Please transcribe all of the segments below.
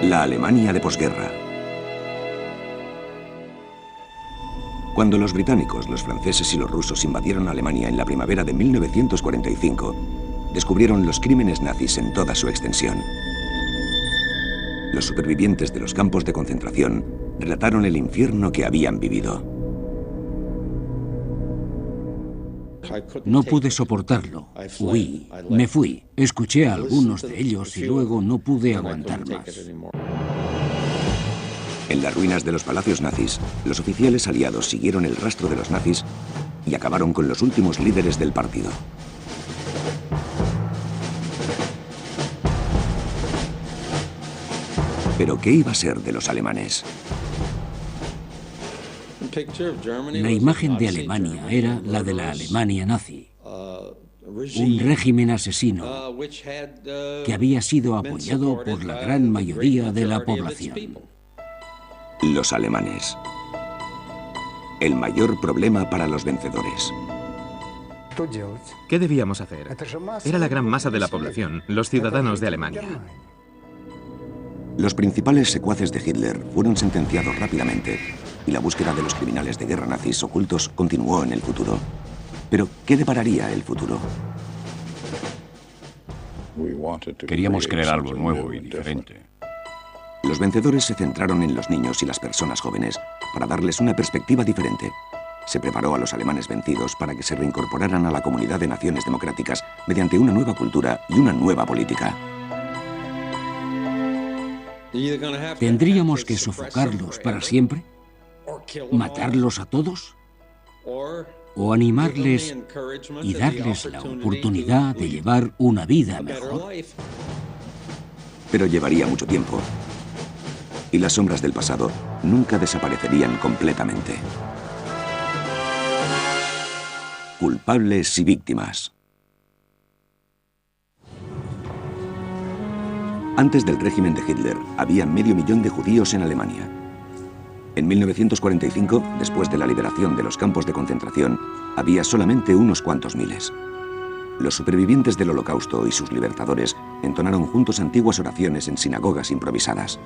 La Alemania de posguerra. Cuando los británicos, los franceses y los rusos invadieron Alemania en la primavera de 1945, descubrieron los crímenes nazis en toda su extensión. Los supervivientes de los campos de concentración relataron el infierno que habían vivido. No pude soportarlo. Huí, me fui. Escuché a algunos de ellos y luego no pude aguantar más. En las ruinas de los palacios nazis, los oficiales aliados siguieron el rastro de los nazis y acabaron con los últimos líderes del partido. ¿Pero qué iba a ser de los alemanes? La imagen de Alemania era la de la Alemania nazi. Un régimen asesino que había sido apoyado por la gran mayoría de la población. Los alemanes. El mayor problema para los vencedores. ¿Qué debíamos hacer? Era la gran masa de la población, los ciudadanos de Alemania. Los principales secuaces de Hitler fueron sentenciados rápidamente y la búsqueda de los criminales de guerra nazis ocultos continuó en el futuro. Pero, ¿qué depararía el futuro? Queríamos crear algo nuevo y diferente. Los vencedores se centraron en los niños y las personas jóvenes para darles una perspectiva diferente. Se preparó a los alemanes vencidos para que se reincorporaran a la comunidad de naciones democráticas mediante una nueva cultura y una nueva política. ¿Tendríamos que sofocarlos para siempre? ¿Matarlos a todos? ¿O animarles y darles la oportunidad de llevar una vida mejor? Pero llevaría mucho tiempo. Y las sombras del pasado nunca desaparecerían completamente. Culpables y víctimas. Antes del régimen de Hitler, había 500.000 de judíos en Alemania. En 1945, después de la liberación de los campos de concentración, había solamente unos cuantos miles. Los supervivientes del Holocausto y sus libertadores entonaron juntos antiguas oraciones en sinagogas improvisadas.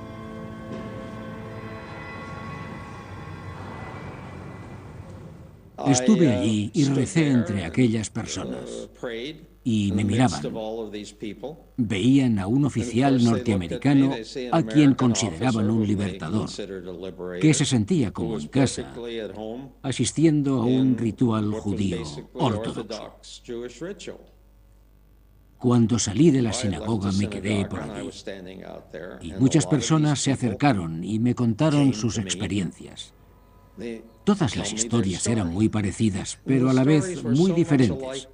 Estuve allí y recé entre aquellas personas. Y me miraban. Veían a un oficial norteamericano a quien consideraban un libertador, que se sentía como en casa, asistiendo a un ritual judío ortodoxo. Cuando salí de la sinagoga me quedé por allí. Y muchas personas se acercaron y me contaron sus experiencias. Todas las historias eran muy parecidas, pero a la vez muy diferentes.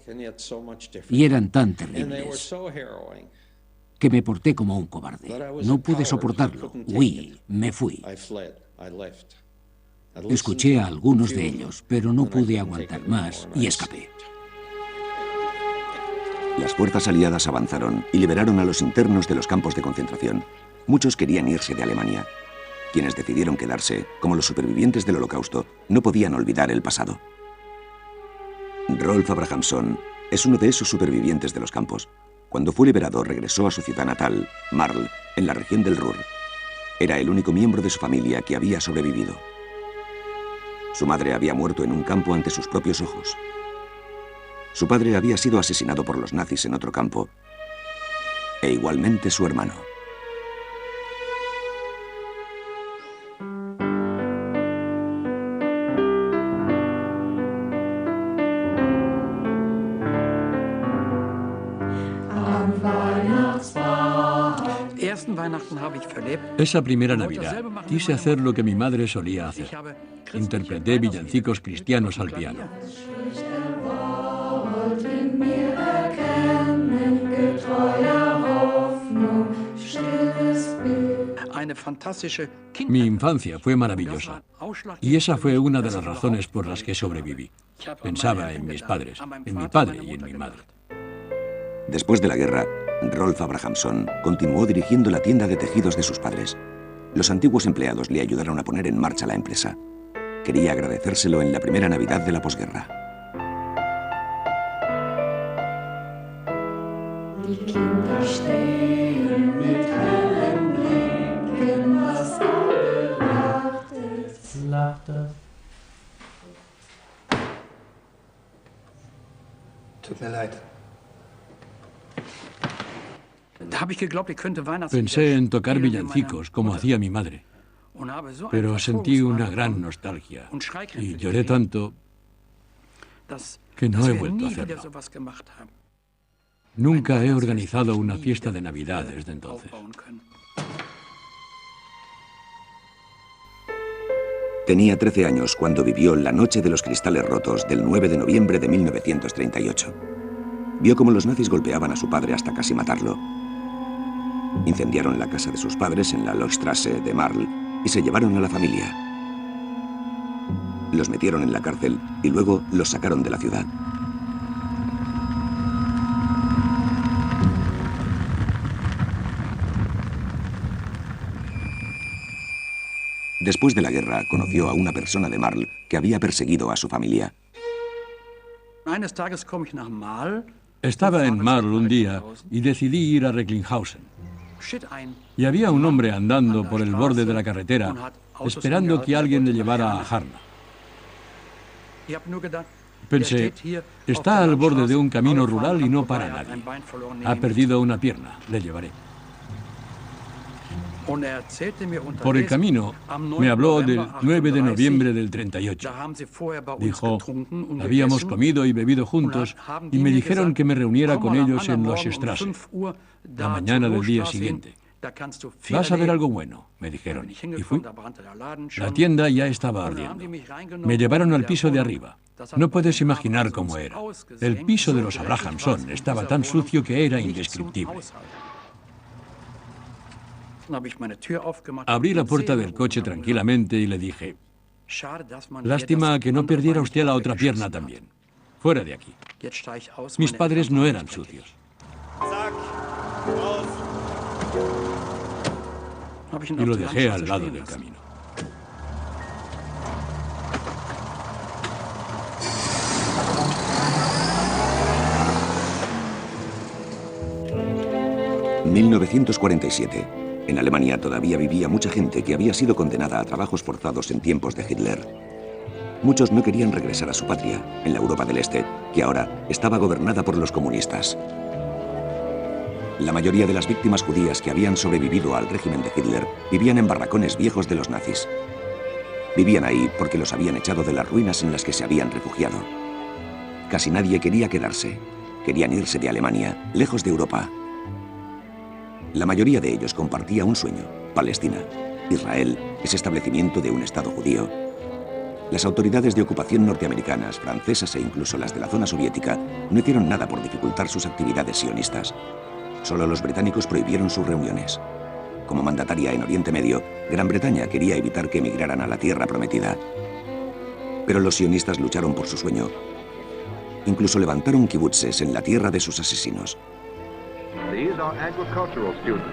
Y eran tan terribles que me porté como un cobarde. No pude soportarlo. Huí, me fui. Escuché a algunos de ellos, pero no pude aguantar más y escapé. Las fuerzas aliadas avanzaron y liberaron a los internos de los campos de concentración. Muchos querían irse de Alemania. Quienes decidieron quedarse, como los supervivientes del Holocausto, no podían olvidar el pasado. Rolf Abrahamsson es uno de esos supervivientes de los campos. Cuando fue liberado, regresó a su ciudad natal, Marl, en la región del Ruhr. Era el único miembro de su familia que había sobrevivido. Su madre había muerto en un campo ante sus propios ojos. Su padre había sido asesinado por los nazis en otro campo. E igualmente su hermano. Esa primera Navidad quise hacer lo que mi madre solía hacer. Interpreté villancicos cristianos al piano. Mi infancia fue maravillosa. Y esa fue una de las razones por las que sobreviví. Pensaba en mis padres, en mi padre y en mi madre. Después de la guerra, Rolf Abrahamsson continuó dirigiendo la tienda de tejidos de sus padres. Los antiguos empleados le ayudaron a poner en marcha la empresa. Quería agradecérselo en la primera Navidad de la posguerra. Pensé en tocar villancicos, como hacía mi madre, pero sentí una gran nostalgia y lloré tanto que no he vuelto a hacerlo. Nunca he organizado una fiesta de Navidad desde entonces. Tenía 13 años cuando vivió la Noche de los Cristales Rotos del 9 de noviembre de 1938. Vio cómo los nazis golpeaban a su padre hasta casi matarlo. Incendiaron la casa de sus padres en la Lochstrasse de Marl y se llevaron a la familia. Los metieron en la cárcel y luego los sacaron de la ciudad. Después de la guerra, conoció a una persona de Marl que había perseguido a su familia. Estaba en Marl un día y decidí ir a Recklinghausen. Y había un hombre andando por el borde de la carretera, esperando que alguien le llevara a Harna. Pensé, está al borde de un camino rural y no para nadie. Ha perdido una pierna, le llevaré. Por el camino me habló del 9 de noviembre del 38. Dijo, habíamos comido y bebido juntos y me dijeron que me reuniera con ellos en Lochstrasse, la mañana del día siguiente. Vas a ver algo bueno, me dijeron, y fui. La tienda ya estaba ardiendo. Me llevaron al piso de arriba. No puedes imaginar cómo era. El piso de los Abrahamson estaba tan sucio que era indescriptible. Abrí la puerta del coche tranquilamente y le dije, lástima que no perdiera usted la otra pierna también. Fuera de aquí. Mis padres no eran sucios. Y lo dejé al lado del camino. En 1947, en Alemania todavía vivía mucha gente que había sido condenada a trabajos forzados en tiempos de Hitler. Muchos no querían regresar a su patria, en la Europa del Este, que ahora estaba gobernada por los comunistas. La mayoría de las víctimas judías que habían sobrevivido al régimen de Hitler vivían en barracones viejos de los nazis. Vivían ahí porque los habían echado de las ruinas en las que se habían refugiado. Casi nadie quería quedarse. Querían irse de Alemania, lejos de Europa. La mayoría de ellos compartía un sueño: Palestina. Israel es establecimiento de un Estado judío. Las autoridades de ocupación norteamericanas, francesas e incluso las de la zona soviética no hicieron nada por dificultar sus actividades sionistas. Solo los británicos prohibieron sus reuniones. Como mandataria en Oriente Medio, Gran Bretaña quería evitar que emigraran a la Tierra Prometida. Pero los sionistas lucharon por su sueño. Incluso levantaron kibutzes en la tierra de sus asesinos. These are agricultural students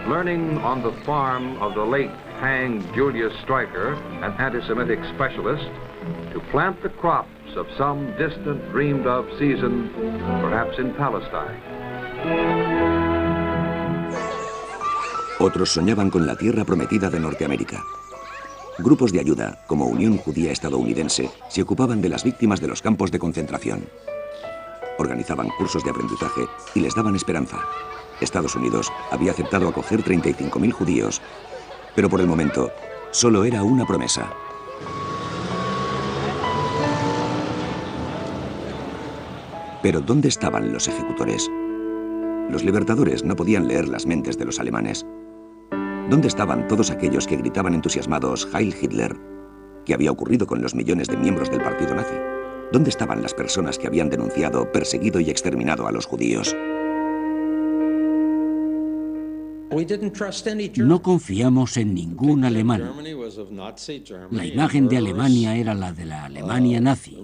learning on the farm of the late hanged Julius Streicher, an anti-Semitic specialist, to plant the crops of some distant dreamed of season, perhaps in Palestine. Otros soñaban con la tierra prometida de Norteamérica. Grupos de ayuda, como Unión Judía Estadounidense, se ocupaban de las víctimas de los campos de concentración. Organizaban cursos de aprendizaje y les daban esperanza. Estados Unidos había aceptado acoger 35.000 judíos, pero por el momento solo era una promesa. Pero ¿dónde estaban los ejecutores? Los libertadores no podían leer las mentes de los alemanes. ¿Dónde estaban todos aquellos que gritaban entusiasmados Heil Hitler? ¿Qué había ocurrido con los millones de miembros del partido nazi? ¿Dónde estaban las personas que habían denunciado, perseguido y exterminado a los judíos? No confiamos en ningún alemán. La imagen de Alemania era la de la Alemania nazi,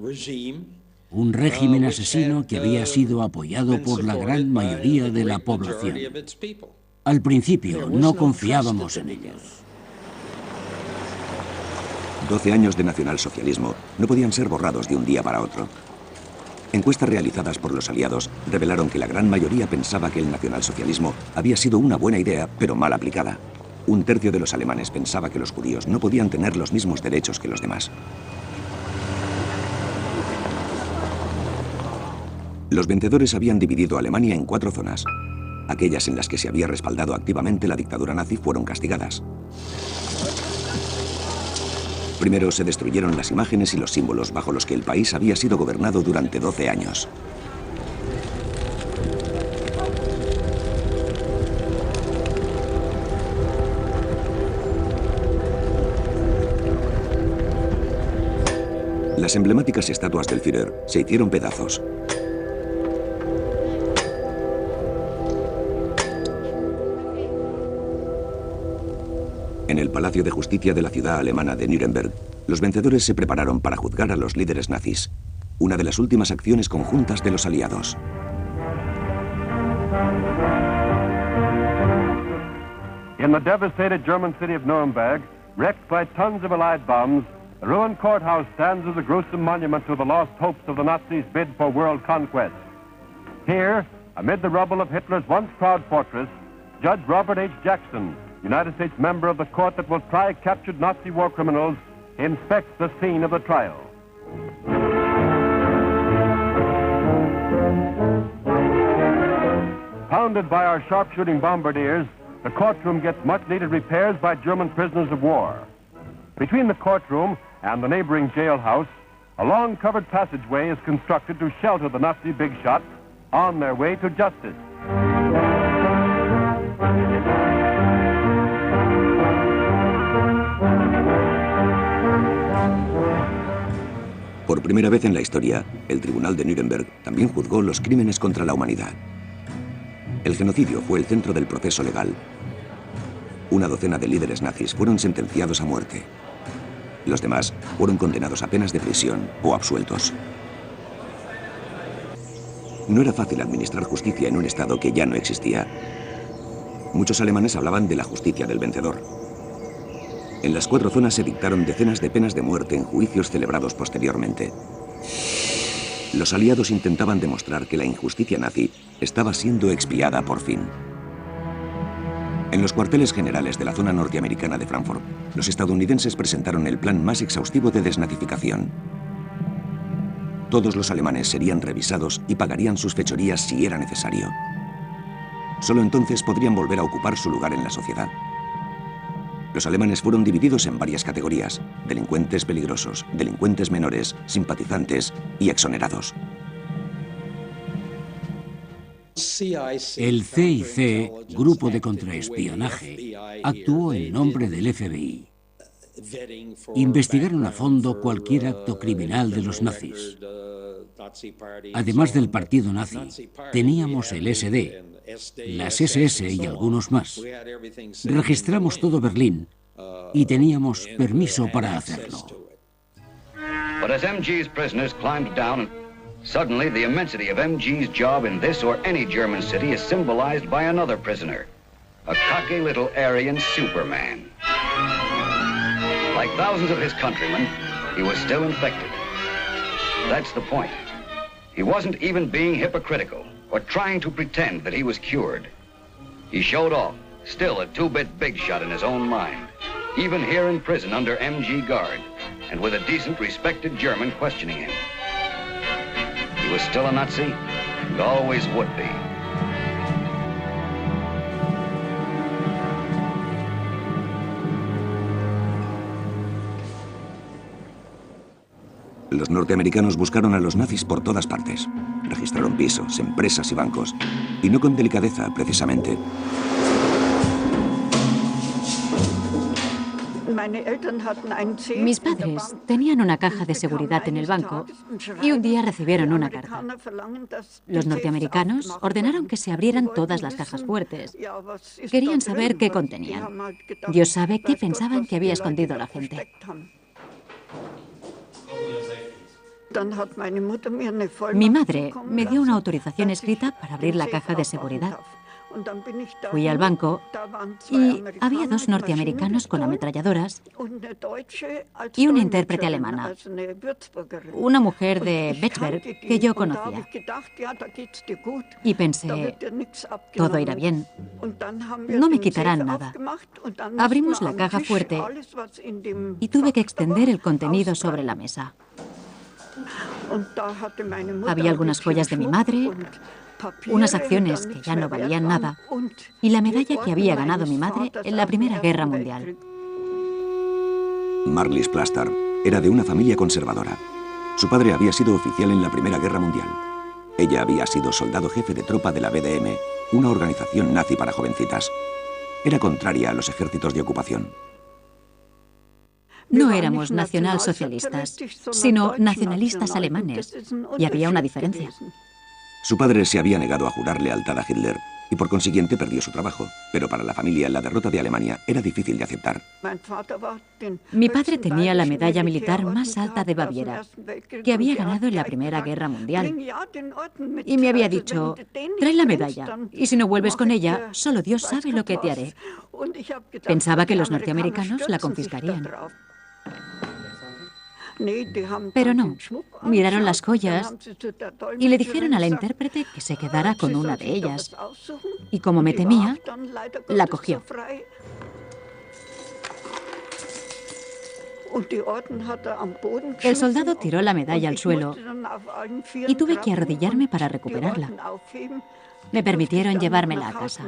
un régimen asesino que había sido apoyado por la gran mayoría de la población. Al principio no confiábamos en ellos. 12 años de nacionalsocialismo no podían ser borrados de un día para otro. Encuestas realizadas por los aliados revelaron que la gran mayoría pensaba que el nacionalsocialismo había sido una buena idea, pero mal aplicada. Un tercio de los alemanes pensaba que los judíos no podían tener los mismos derechos que los demás. Los vencedores habían dividido a Alemania en 4 zonas. Aquellas en las que se había respaldado activamente la dictadura nazi fueron castigadas. Primero se destruyeron las imágenes y los símbolos bajo los que el país había sido gobernado durante 12 años. Las emblemáticas estatuas del Führer se hicieron pedazos. En el Palacio de Justicia de la ciudad alemana de Nuremberg, los vencedores se prepararon para juzgar a los líderes nazis, una de las últimas acciones conjuntas de los aliados. In the devastated German city of Nuremberg, wrecked by tons of Allied bombs, the ruined courthouse stands as a gruesome monument to the lost hopes of the Nazis' bid for world conquest. Here, amid the rubble of Hitler's once proud fortress, Judge Robert H. Jackson, United States member of the court that will try captured Nazi war criminals, inspects the scene of the trial. Pounded by our sharpshooting bombardiers, the courtroom gets much-needed repairs by German prisoners of war. Between the courtroom and the neighboring jailhouse, a long covered passageway is constructed to shelter the Nazi big shots on their way to justice. Por primera vez en la historia, el Tribunal de Nuremberg también juzgó los crímenes contra la humanidad. El genocidio fue el centro del proceso legal. Una docena de líderes nazis fueron sentenciados a muerte. Los demás fueron condenados a penas de prisión o absueltos. No era fácil administrar justicia en un estado que ya no existía. Muchos alemanes hablaban de la justicia del vencedor. En las 4 zonas se dictaron decenas de penas de muerte en juicios celebrados posteriormente. Los aliados intentaban demostrar que la injusticia nazi estaba siendo expiada por fin. En los cuarteles generales de la zona norteamericana de Frankfurt, los estadounidenses presentaron el plan más exhaustivo de desnazificación. Todos los alemanes serían revisados y pagarían sus fechorías si era necesario. Solo entonces podrían volver a ocupar su lugar en la sociedad. Los alemanes fueron divididos en varias categorías: delincuentes peligrosos, delincuentes menores, simpatizantes y exonerados. El CIC, Grupo de Contraespionaje, actuó en nombre del FBI. Investigaron a fondo cualquier acto criminal de los nazis. Además del partido nazi, teníamos el SD, las SS y algunos más. Registramos todo Berlín y teníamos permiso para hacerlo. But as MG's prisoners climbed down, suddenly the immensity of MG's job in this or any German city is symbolized by another prisoner, a cocky little Aryan Superman. Like thousands of his countrymen, he was still infected. That's the point. He wasn't even being hypocritical or trying to pretend that he was cured. He showed off, still a 2-bit big shot in his own mind, even here in prison under MG guard, and with a decent, respected German questioning him. He was still a Nazi, and always would be. Los norteamericanos buscaron a los nazis por todas partes. Registraron pisos, empresas y bancos. Y no con delicadeza, precisamente. Mis padres tenían una caja de seguridad en el banco y un día recibieron una carta. Los norteamericanos ordenaron que se abrieran todas las cajas fuertes. Querían saber qué contenían. Dios sabe qué pensaban que había escondido la gente. Mi madre me dio una autorización escrita para abrir la caja de seguridad. Fui al banco y había 2 norteamericanos con ametralladoras y una intérprete alemana, una mujer de Würzburg que yo conocía. Y pensé, todo irá bien, no me quitarán nada. Abrimos la caja fuerte y tuve que extender el contenido sobre la mesa. Había algunas joyas de mi madre, unas acciones que ya no valían nada y la medalla que había ganado mi madre en la Primera Guerra Mundial. Marlies Plaster era de una familia conservadora. Su padre había sido oficial en la Primera Guerra Mundial. Ella había sido soldado jefe de tropa de la BDM, una organización nazi para jovencitas. Era contraria a los ejércitos de ocupación. No éramos nacionalsocialistas, sino nacionalistas alemanes, y había una diferencia. Su padre se había negado a jurar lealtad a Hitler y por consiguiente perdió su trabajo, pero para la familia la derrota de Alemania era difícil de aceptar. Mi padre tenía la medalla militar más alta de Baviera, que había ganado en la Primera Guerra Mundial. Y me había dicho, trae la medalla, y si no vuelves con ella, solo Dios sabe lo que te haré. Pensaba que los norteamericanos la confiscarían. Pero no, miraron las joyas y le dijeron a la intérprete que se quedara con una de ellas. Y como me temía, la cogió. El soldado tiró la medalla al suelo y tuve que arrodillarme para recuperarla. Me permitieron llevármela a casa.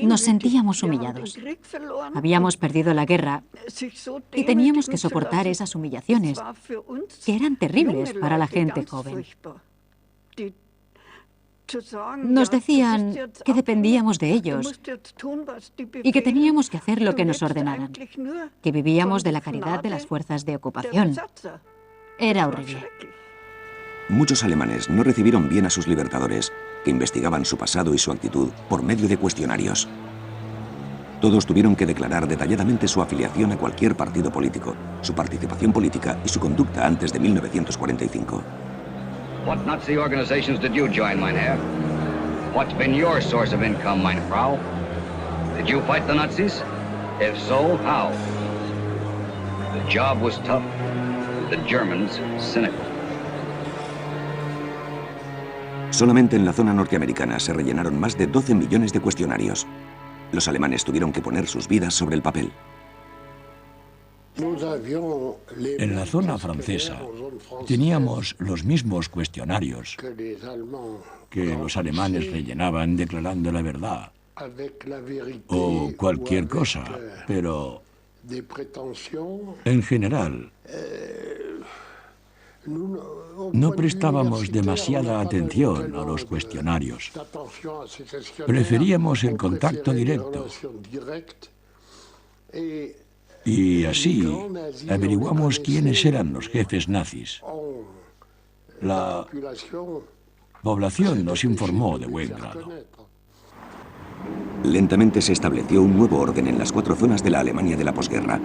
Nos sentíamos humillados. Habíamos perdido la guerra y teníamos que soportar esas humillaciones, que eran terribles para la gente joven. Nos decían que dependíamos de ellos y que teníamos que hacer lo que nos ordenaran, que vivíamos de la caridad de las fuerzas de ocupación. Era horrible. Muchos alemanes no recibieron bien a sus libertadores, que investigaban su pasado y su actitud por medio de cuestionarios. Todos tuvieron que declarar detalladamente su afiliación a cualquier partido político, su participación política y su conducta antes de 1945. What Nazi organizations did you join, mein Herr? What's been your source of income, meine Frau? Did you fight the Nazis? If so, how? The job was tough, the Germans cynical. Solamente en la zona norteamericana se rellenaron más de 12 millones de cuestionarios. Los alemanes tuvieron que poner sus vidas sobre el papel. En la zona francesa teníamos los mismos cuestionarios que los alemanes rellenaban declarando la verdad o cualquier cosa, pero en general no prestábamos demasiada atención a los cuestionarios. Preferíamos el contacto directo. Y así averiguamos quiénes eran los jefes nazis. La población nos informó de buen grado. Lentamente se estableció un nuevo orden en las 4 zonas de la Alemania de la posguerra.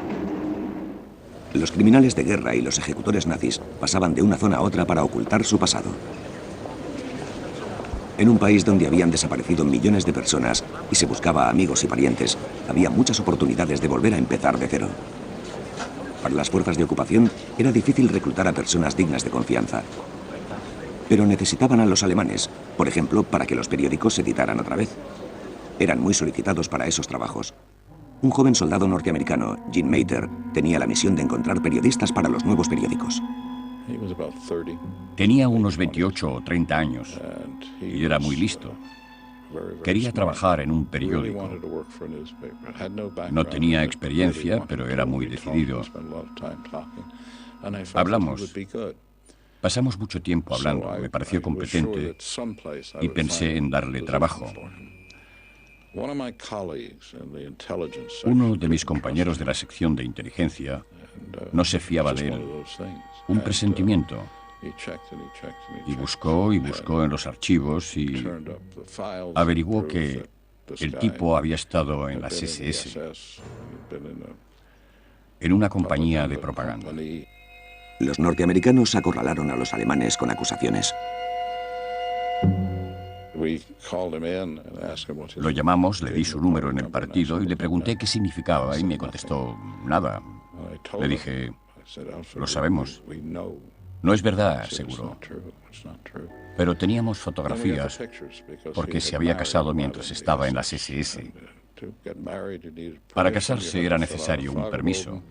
Los criminales de guerra y los ejecutores nazis pasaban de una zona a otra para ocultar su pasado. En un país donde habían desaparecido millones de personas y se buscaba a amigos y parientes, había muchas oportunidades de volver a empezar de cero. Para las fuerzas de ocupación era difícil reclutar a personas dignas de confianza. Pero necesitaban a los alemanes, por ejemplo, para que los periódicos se editaran otra vez. Eran muy solicitados para esos trabajos. Un joven soldado norteamericano, Gene Mater, tenía la misión de encontrar periodistas para los nuevos periódicos. Tenía unos 28 o 30 años y era muy listo. Quería trabajar en un periódico. No tenía experiencia, pero era muy decidido. Hablamos. Pasamos mucho tiempo hablando. Me pareció competente y pensé en darle trabajo. Uno de mis compañeros de la sección de inteligencia no se fiaba de él. Un presentimiento. Y buscó en los archivos y averiguó que el tipo había estado en las SS, en una compañía de propaganda. Los norteamericanos acorralaron a los alemanes con acusaciones. Lo llamamos, le di su número en el partido y le pregunté qué significaba y me contestó nada. Le dije, lo sabemos. No es verdad, aseguró. Pero teníamos fotografías porque se había casado mientras estaba en las SS. Para casarse era necesario un permiso,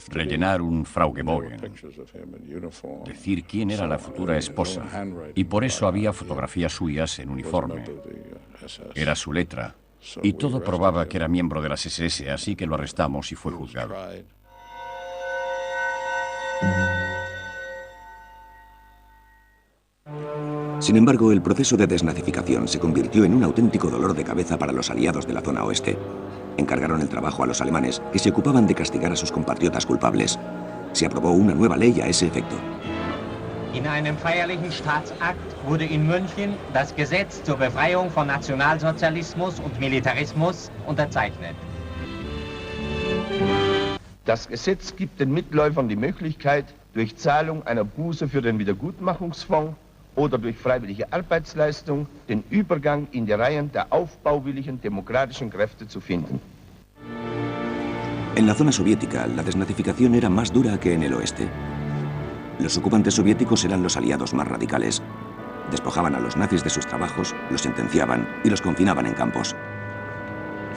rellenar un Fragebogen, decir quién era la futura esposa, y por eso había fotografías suyas en uniforme. Era su letra, y todo probaba que era miembro de las SS, así que lo arrestamos y fue juzgado. Sin embargo, el proceso de desnazificación se convirtió en un auténtico dolor de cabeza para los aliados de la zona oeste. Encargaron el trabajo a los alemanes, que se ocupaban de castigar a sus compatriotas culpables. Se aprobó una nueva ley a ese efecto. In einem feierlichen Staatsakt wurde in München das Gesetz zur Befreiung von Nationalsozialismus und Militarismus unterzeichnet. Das Gesetz gibt den Mitläufern die Möglichkeit, durch Zahlung einer Buße für den Wiedergutmachungsfonds oder durch freiwillige Arbeitsleistung den Übergang in die Reihen der aufbauwilligen demokratischen Kräfte zu finden. En la zona soviética, la desnazificación era más dura que en el oeste. Los ocupantes soviéticos eran los aliados más radicales. Despojaban a los nazis de sus trabajos, los sentenciaban y los confinaban en campos.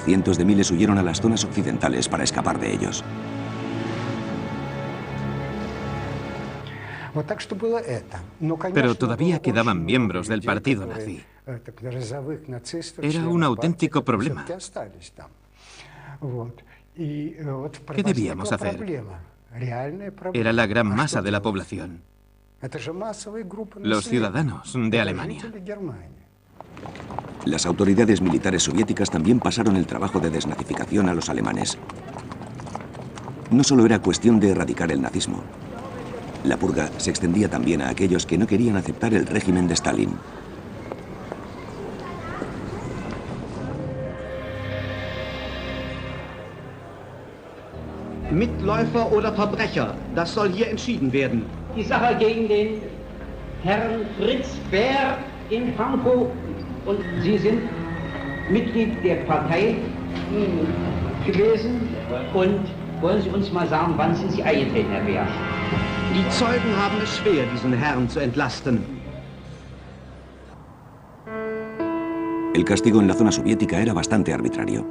Cientos de miles huyeron a las zonas occidentales para escapar de ellos. Pero todavía quedaban miembros del partido nazi. Era un auténtico problema. ¿Qué debíamos hacer? Era la gran masa de la población. Los ciudadanos de Alemania. Las autoridades militares soviéticas también pasaron el trabajo de desnazificación a los alemanes. No solo era cuestión de erradicar el nazismo. La purga se extendía también a aquellos que no querían aceptar el régimen de Stalin. Mitläufer oder Verbrecher, das soll hier entschieden werden. Die Sache gegen den Herrn Fritz Bär in Pankow und Sie sind Mitglied der Partei gewesen und wollen Sie uns mal sagen, wann sind Sie eingetreten, Herr Bär? Die Zeugen haben es schwer, diesen Herrn zu entlasten. El castigo en la zona soviética era bastante arbitrario.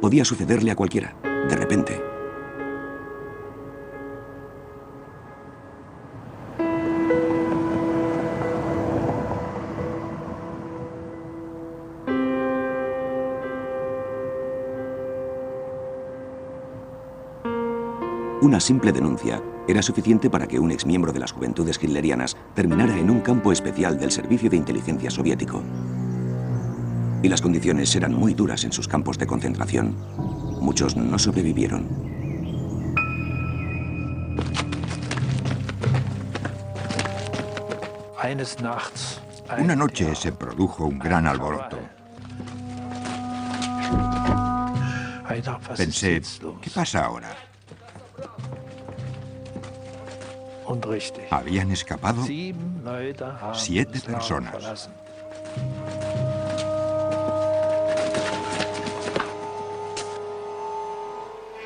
Podía sucederle a cualquiera, de repente. Una simple denuncia era suficiente para que un exmiembro de las juventudes hitlerianas terminara en un campo especial del Servicio de Inteligencia soviético. Y las condiciones eran muy duras en sus campos de concentración. Muchos no sobrevivieron. Una noche se produjo un gran alboroto. Pensé, ¿qué pasa ahora? Habían escapado 7 personas.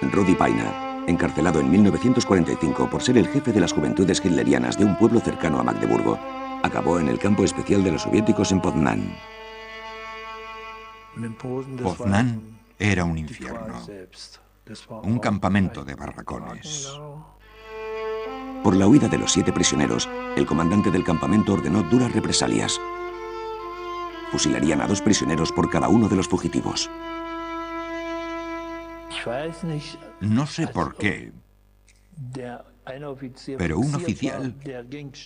Rudi Paina, encarcelado en 1945 por ser el jefe de las juventudes hitlerianas de un pueblo cercano a Magdeburgo, acabó en el campo especial de los soviéticos en Poznan. Poznan era un infierno, un campamento de barracones. Por la huida de los 7 prisioneros, el comandante del campamento ordenó duras represalias. Fusilarían a 2 prisioneros por cada uno de los fugitivos. No sé por qué, pero un oficial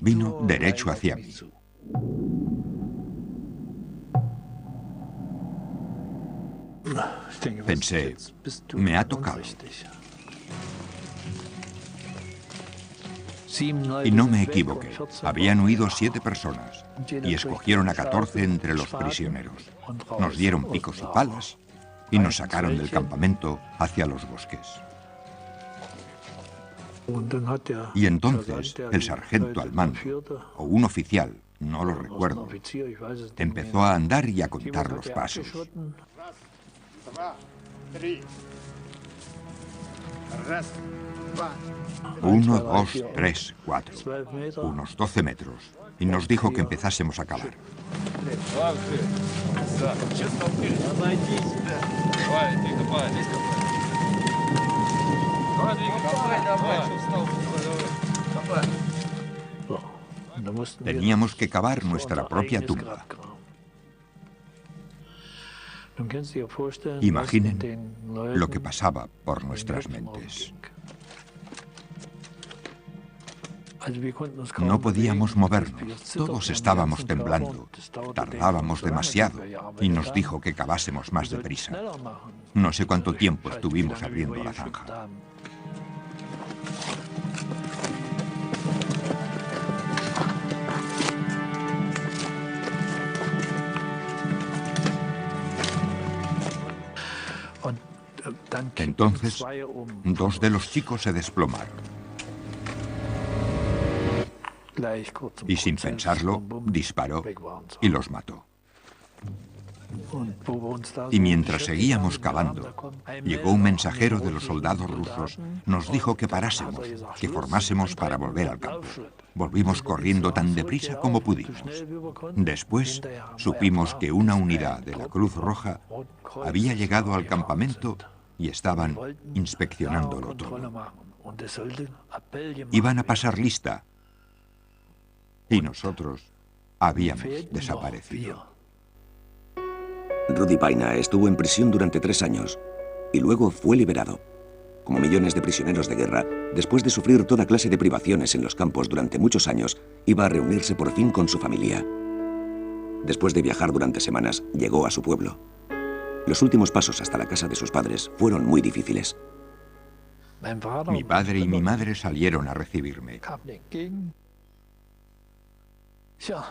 vino derecho hacia mí. Pensé, me ha tocado. Y no me equivoqué. Habían huido 7 personas y escogieron a 14 entre los prisioneros. Nos dieron picos y palas y nos sacaron del campamento hacia los bosques. Y entonces el sargento al mando, o un oficial, no lo recuerdo, empezó a andar y a contar los pasos. 1, 2, 3, 4. Unos 12 metros. Y nos dijo que empezásemos a cavar. Teníamos que cavar nuestra propia tumba. Imaginen lo que pasaba por nuestras mentes. No podíamos movernos, todos estábamos temblando, tardábamos demasiado y nos dijo que cavásemos más deprisa. No sé cuánto tiempo estuvimos abriendo la zanja. Entonces, 2 de los chicos se desplomaron. Y sin pensarlo, disparó y los mató. Y mientras seguíamos cavando, llegó un mensajero de los soldados rusos, nos dijo que parásemos, que formásemos para volver al campo. Volvimos corriendo tan deprisa como pudimos. Después supimos que una unidad de la Cruz Roja había llegado al campamento y estaban inspeccionándolo todo. Iban a pasar lista y nosotros habíamos desaparecido. Rudy Paina estuvo en prisión durante 3 años y luego fue liberado. Como millones de prisioneros de guerra, después de sufrir toda clase de privaciones en los campos durante muchos años, iba a reunirse por fin con su familia. Después de viajar durante semanas, llegó a su pueblo. Los últimos pasos hasta la casa de sus padres fueron muy difíciles. Mi padre y mi madre salieron a recibirme.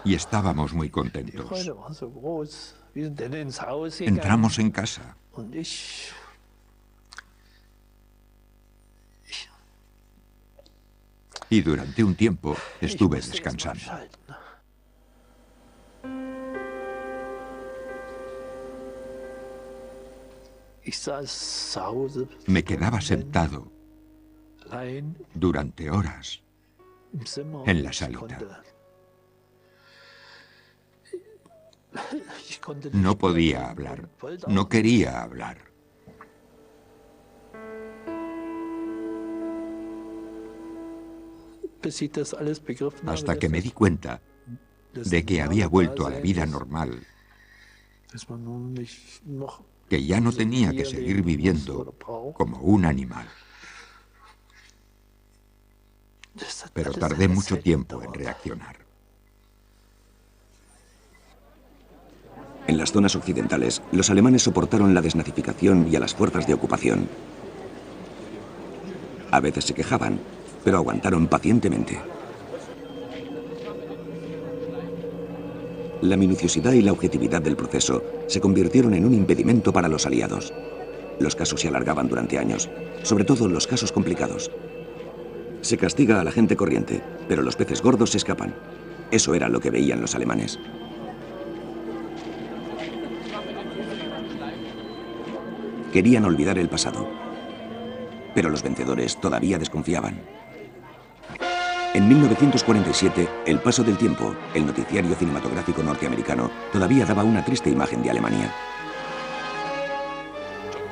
Y estábamos muy contentos. Entramos en casa. Y durante un tiempo estuve descansando. Me quedaba sentado durante horas en la salita. No podía hablar, no quería hablar. Hasta que me di cuenta de que había vuelto a la vida normal, que ya no tenía que seguir viviendo como un animal. Pero tardé mucho tiempo en reaccionar. En las zonas occidentales, los alemanes soportaron la desnazificación y a las fuerzas de ocupación. A veces se quejaban, pero aguantaron pacientemente. La minuciosidad y la objetividad del proceso se convirtieron en un impedimento para los aliados. Los casos se alargaban durante años, sobre todo los casos complicados. Se castiga a la gente corriente, pero los peces gordos se escapan. Eso era lo que veían los alemanes. Querían olvidar el pasado, pero los vencedores todavía desconfiaban. En 1947, El paso del tiempo, el noticiario cinematográfico norteamericano, todavía daba una triste imagen de Alemania.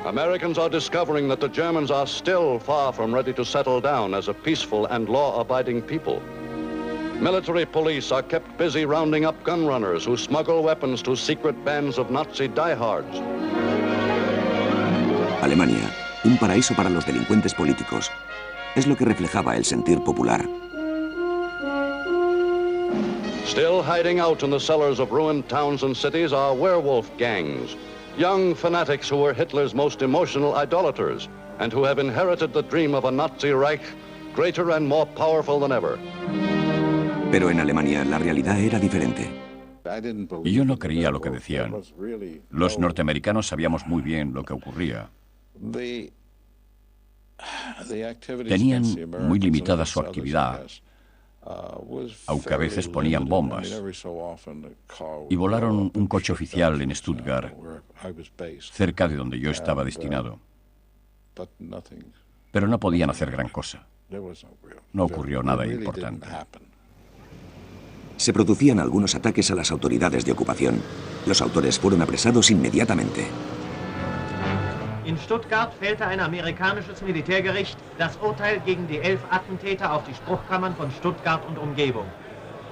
Americans are discovering that the Germans are still far from ready to settle down as a peaceful and law-abiding people. Military police are kept busy rounding up gun runners who smuggle weapons to secret bands of Nazi diehards. Alemania, un paraíso para los delincuentes políticos, es lo que reflejaba el sentir popular. Still hiding out in the cellars of ruined towns and cities are werewolf gangs, young fanatics who were Hitler's most emotional idolaters and who have inherited the dream of a Nazi Reich greater and more powerful than ever. Pero en Alemania la realidad era diferente. Y yo no creía lo que decían. Los norteamericanos sabíamos muy bien lo que ocurría. Tenían muy limitada su actividad, aunque a veces ponían bombas. Y volaron un coche oficial en Stuttgart, cerca de donde yo estaba destinado. pero no podían hacer gran cosa. No ocurrió nada importante. Se producían algunos ataques a las autoridades de ocupación. Los autores fueron apresados inmediatamente. In Stuttgart fällte ein amerikanisches Militärgericht das Urteil gegen die 11 Attentäter auf die Spruchkammern von Stuttgart und Umgebung.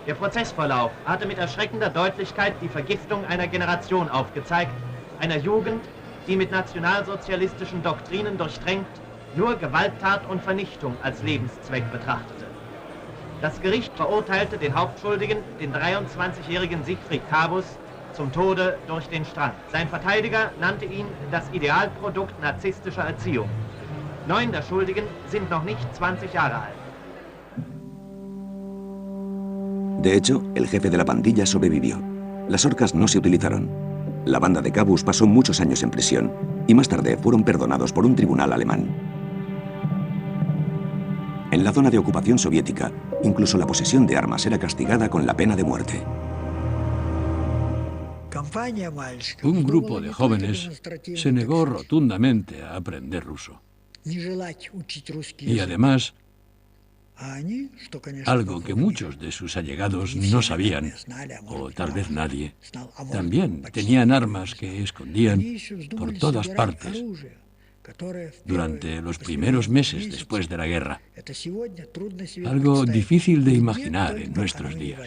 Der Prozessverlauf hatte mit erschreckender Deutlichkeit die Vergiftung einer Generation aufgezeigt, einer Jugend, die mit nationalsozialistischen Doktrinen durchtränkt nur Gewalttat und Vernichtung als Lebenszweck betrachtete. Das Gericht verurteilte den Hauptschuldigen, den 23-jährigen Siegfried Kabus, zum Tode durch den Strang. Sein Verteidiger nannte ihn das Idealprodukt narzisstischer Erziehung. 9 der Schuldigen sind noch nicht 20 Jahre alt. De hecho, el jefe de la pandilla sobrevivió. Las horcas no se utilizaron. La banda de Kabus pasó muchos años en prisión y más tarde fueron perdonados por un tribunal alemán. En la zona de ocupación soviética, incluso la posesión de armas era castigada con la pena de muerte. Un grupo de jóvenes se negó rotundamente a aprender ruso. Y además, algo que muchos de sus allegados no sabían, o tal vez nadie, también tenían armas que escondían por todas partes durante los primeros meses después de la guerra. Algo difícil de imaginar en nuestros días.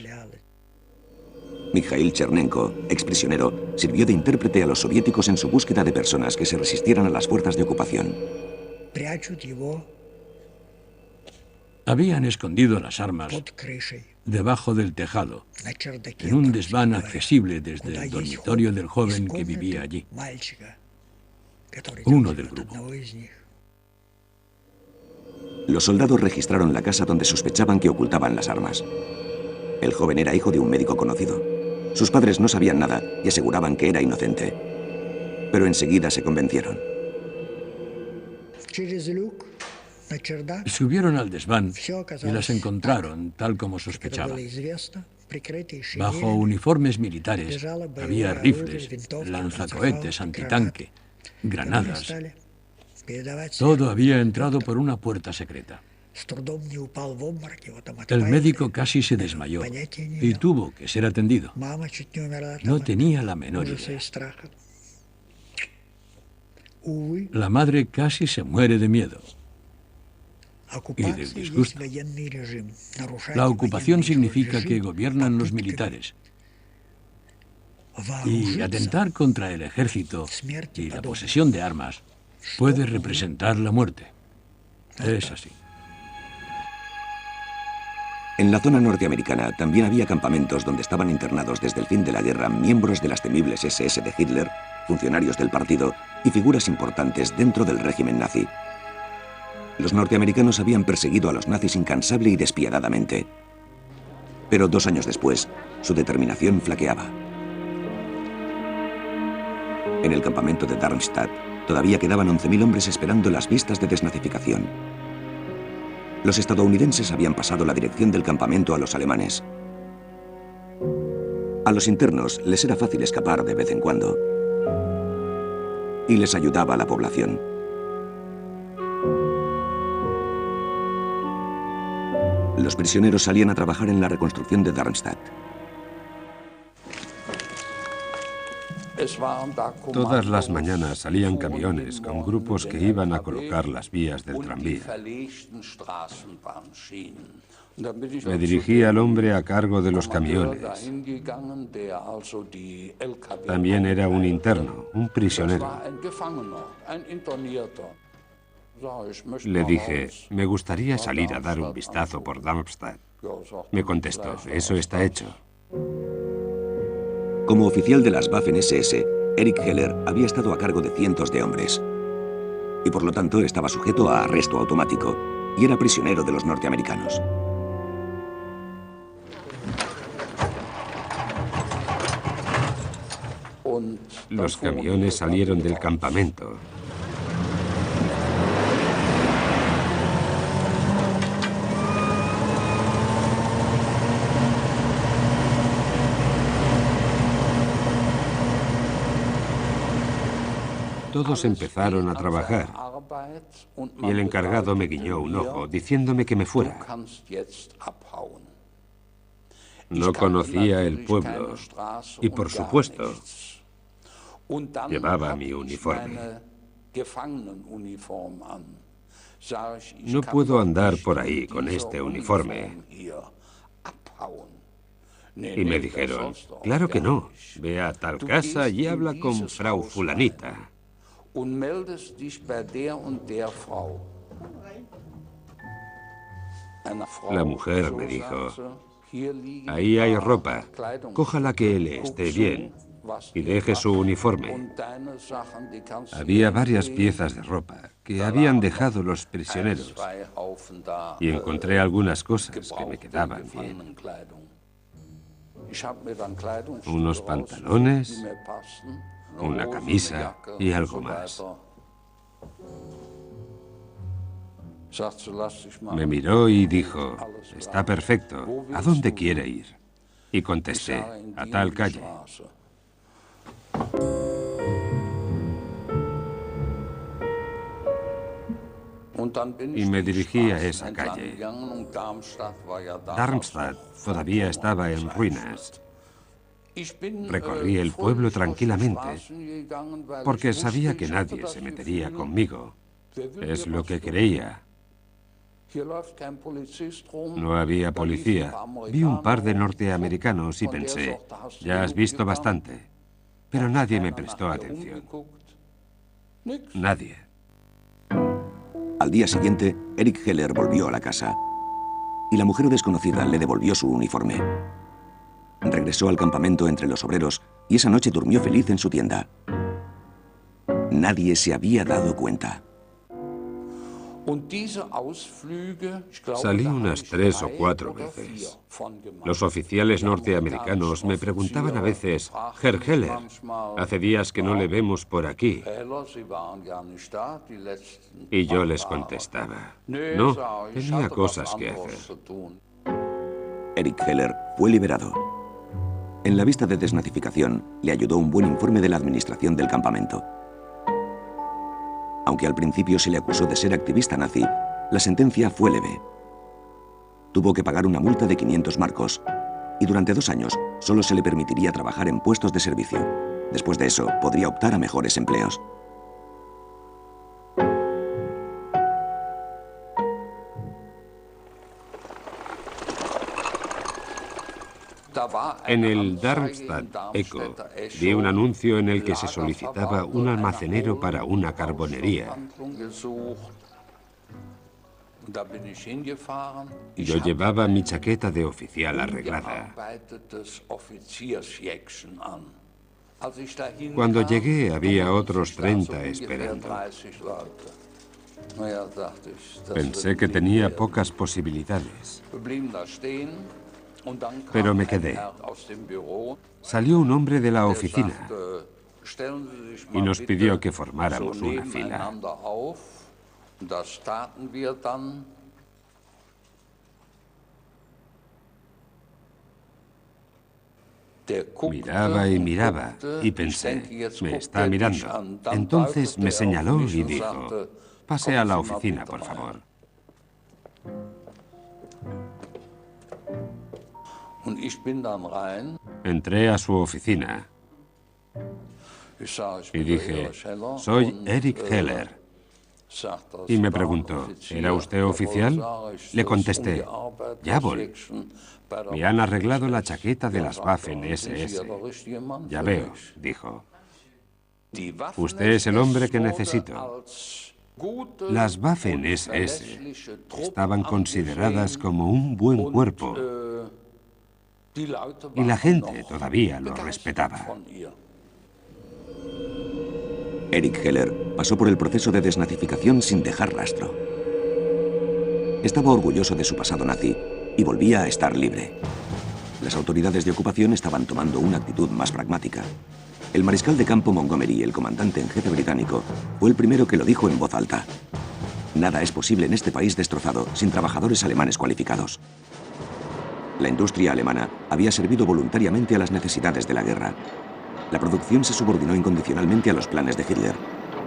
Mikhail Chernenko, exprisionero, sirvió de intérprete a los soviéticos en su búsqueda de personas que se resistieran a las fuerzas de ocupación. Habían escondido las armas debajo del tejado, en un desván accesible desde el dormitorio del joven que vivía allí. Uno del grupo. Los soldados registraron la casa donde sospechaban que ocultaban las armas. El joven era hijo de un médico conocido. Sus padres no sabían nada y aseguraban que era inocente. Pero enseguida se convencieron. Subieron al desván y las encontraron tal como sospechaban. Bajo uniformes militares había rifles, lanzacohetes antitanque, granadas. Todo había entrado por una puerta secreta. El médico casi se desmayó y tuvo que ser atendido. No tenía la menor idea. La madre casi se muere de miedo y del disgusto. La ocupación significa que gobiernan los militares. Y atentar contra el ejército y la posesión de armas puede representar la muerte. Es así. En la zona norteamericana también había campamentos donde estaban internados desde el fin de la guerra miembros de las temibles SS de Hitler, funcionarios del partido y figuras importantes dentro del régimen nazi. Los norteamericanos habían perseguido a los nazis incansable y despiadadamente. Pero 2 años después, su determinación flaqueaba. En el campamento de Darmstadt todavía quedaban 11.000 hombres esperando las vistas de desnazificación. Los estadounidenses habían pasado la dirección del campamento a los alemanes. A los internos les era fácil escapar de vez en cuando. Y les ayudaba a la población. Los prisioneros salían a trabajar en la reconstrucción de Darmstadt. Todas las mañanas salían camiones con grupos que iban a colocar las vías del tranvía. Me dirigí al hombre a cargo de los camiones. También era un interno, un prisionero. Le dije, me gustaría salir a dar un vistazo por Darmstadt. Me contestó, eso está hecho. Como oficial de las Waffen-SS, Erich Heller había estado a cargo de cientos de hombres. Y por lo tanto estaba sujeto a arresto automático y era prisionero de los norteamericanos. Los camiones salieron del campamento. Todos empezaron a trabajar y el encargado me guiñó un ojo diciéndome que me fuera. No conocía el pueblo y, por supuesto, llevaba mi uniforme. No puedo andar por ahí con este uniforme. Y me dijeron, claro que no, ve a tal casa y habla con Frau Fulanita. La mujer me dijo, ahí hay ropa, cójala que le esté bien y deje su uniforme. Había varias piezas de ropa que habían dejado los prisioneros y encontré algunas cosas que me quedaban bien. Unos pantalones, una camisa y algo más. Me miró y dijo, está perfecto, ¿a dónde quiere ir? Y contesté, a tal calle. Y me dirigí a esa calle. Darmstadt todavía estaba en ruinas. Recorrí el pueblo tranquilamente porque sabía que nadie se metería conmigo. Es lo que creía. No había policía. Vi un par de norteamericanos y pensé, ya has visto bastante. Pero nadie me prestó atención. Nadie. Al día siguiente, Eric Heller volvió a la casa y la mujer desconocida le devolvió su uniforme. Regresó al campamento entre los obreros y esa noche durmió feliz en su tienda. Nadie se había dado cuenta. Salí unas 3 o 4 veces. Los oficiales norteamericanos me preguntaban a veces, Herr Heller, hace días que no le vemos por aquí. Y yo les contestaba, no, tenía cosas que hacer. Eric Heller fue liberado. En la vista de desnazificación le ayudó un buen informe de la administración del campamento. Aunque al principio se le acusó de ser activista nazi, la sentencia fue leve. Tuvo que pagar una multa de 500 marcos y durante 2 años solo se le permitiría trabajar en puestos de servicio. Después de eso, podría optar a mejores empleos. En el Darmstadt Echo vi un anuncio en el que se solicitaba un almacenero para una carbonería. Yo llevaba mi chaqueta de oficial arreglada. Cuando llegué había otros 30 esperando. Pensé que tenía pocas posibilidades. Pero me quedé. Salió un hombre de la oficina y nos pidió que formáramos una fila. Miraba y miraba y pensé, me está mirando. Entonces me señaló y dijo, pase a la oficina, por favor. Entré a su oficina y dije, soy Eric Heller. Y me preguntó, ¿era usted oficial? Le contesté, Jawohl. Me han arreglado la chaqueta de las Waffen-SS. Ya veo, dijo. Usted es el hombre que necesito. Las Waffen-SS estaban consideradas como un buen cuerpo y la gente todavía lo respetaba. Eric Heller pasó por el proceso de desnazificación sin dejar rastro. Estaba orgulloso de su pasado nazi y volvía a estar libre. Las autoridades de ocupación estaban tomando una actitud más pragmática. El mariscal de campo Montgomery, el comandante en jefe británico, fue el primero que lo dijo en voz alta. Nada es posible en este país destrozado sin trabajadores alemanes cualificados. La industria alemana había servido voluntariamente a las necesidades de la guerra. La producción se subordinó incondicionalmente a los planes de Hitler.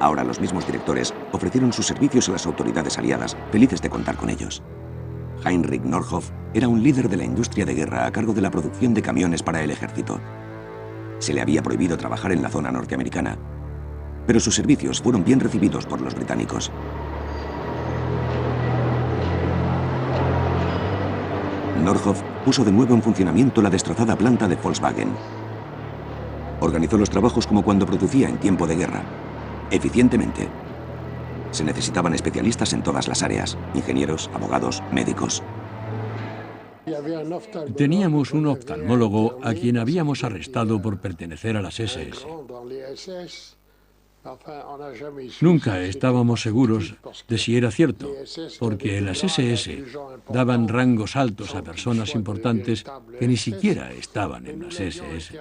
Ahora los mismos directores ofrecieron sus servicios a las autoridades aliadas, felices de contar con ellos. Heinrich Nordhoff era un líder de la industria de guerra a cargo de la producción de camiones para el ejército. Se le había prohibido trabajar en la zona norteamericana, pero sus servicios fueron bien recibidos por los británicos. Nordhoff puso de nuevo en funcionamiento la destrozada planta de Volkswagen. Organizó los trabajos como cuando producía en tiempo de guerra, eficientemente. Se necesitaban especialistas en todas las áreas, ingenieros, abogados, médicos. Teníamos un oftalmólogo a quien habíamos arrestado por pertenecer a las SS. Nunca estábamos seguros de si era cierto, porque las SS daban rangos altos a personas importantes que ni siquiera estaban en las SS.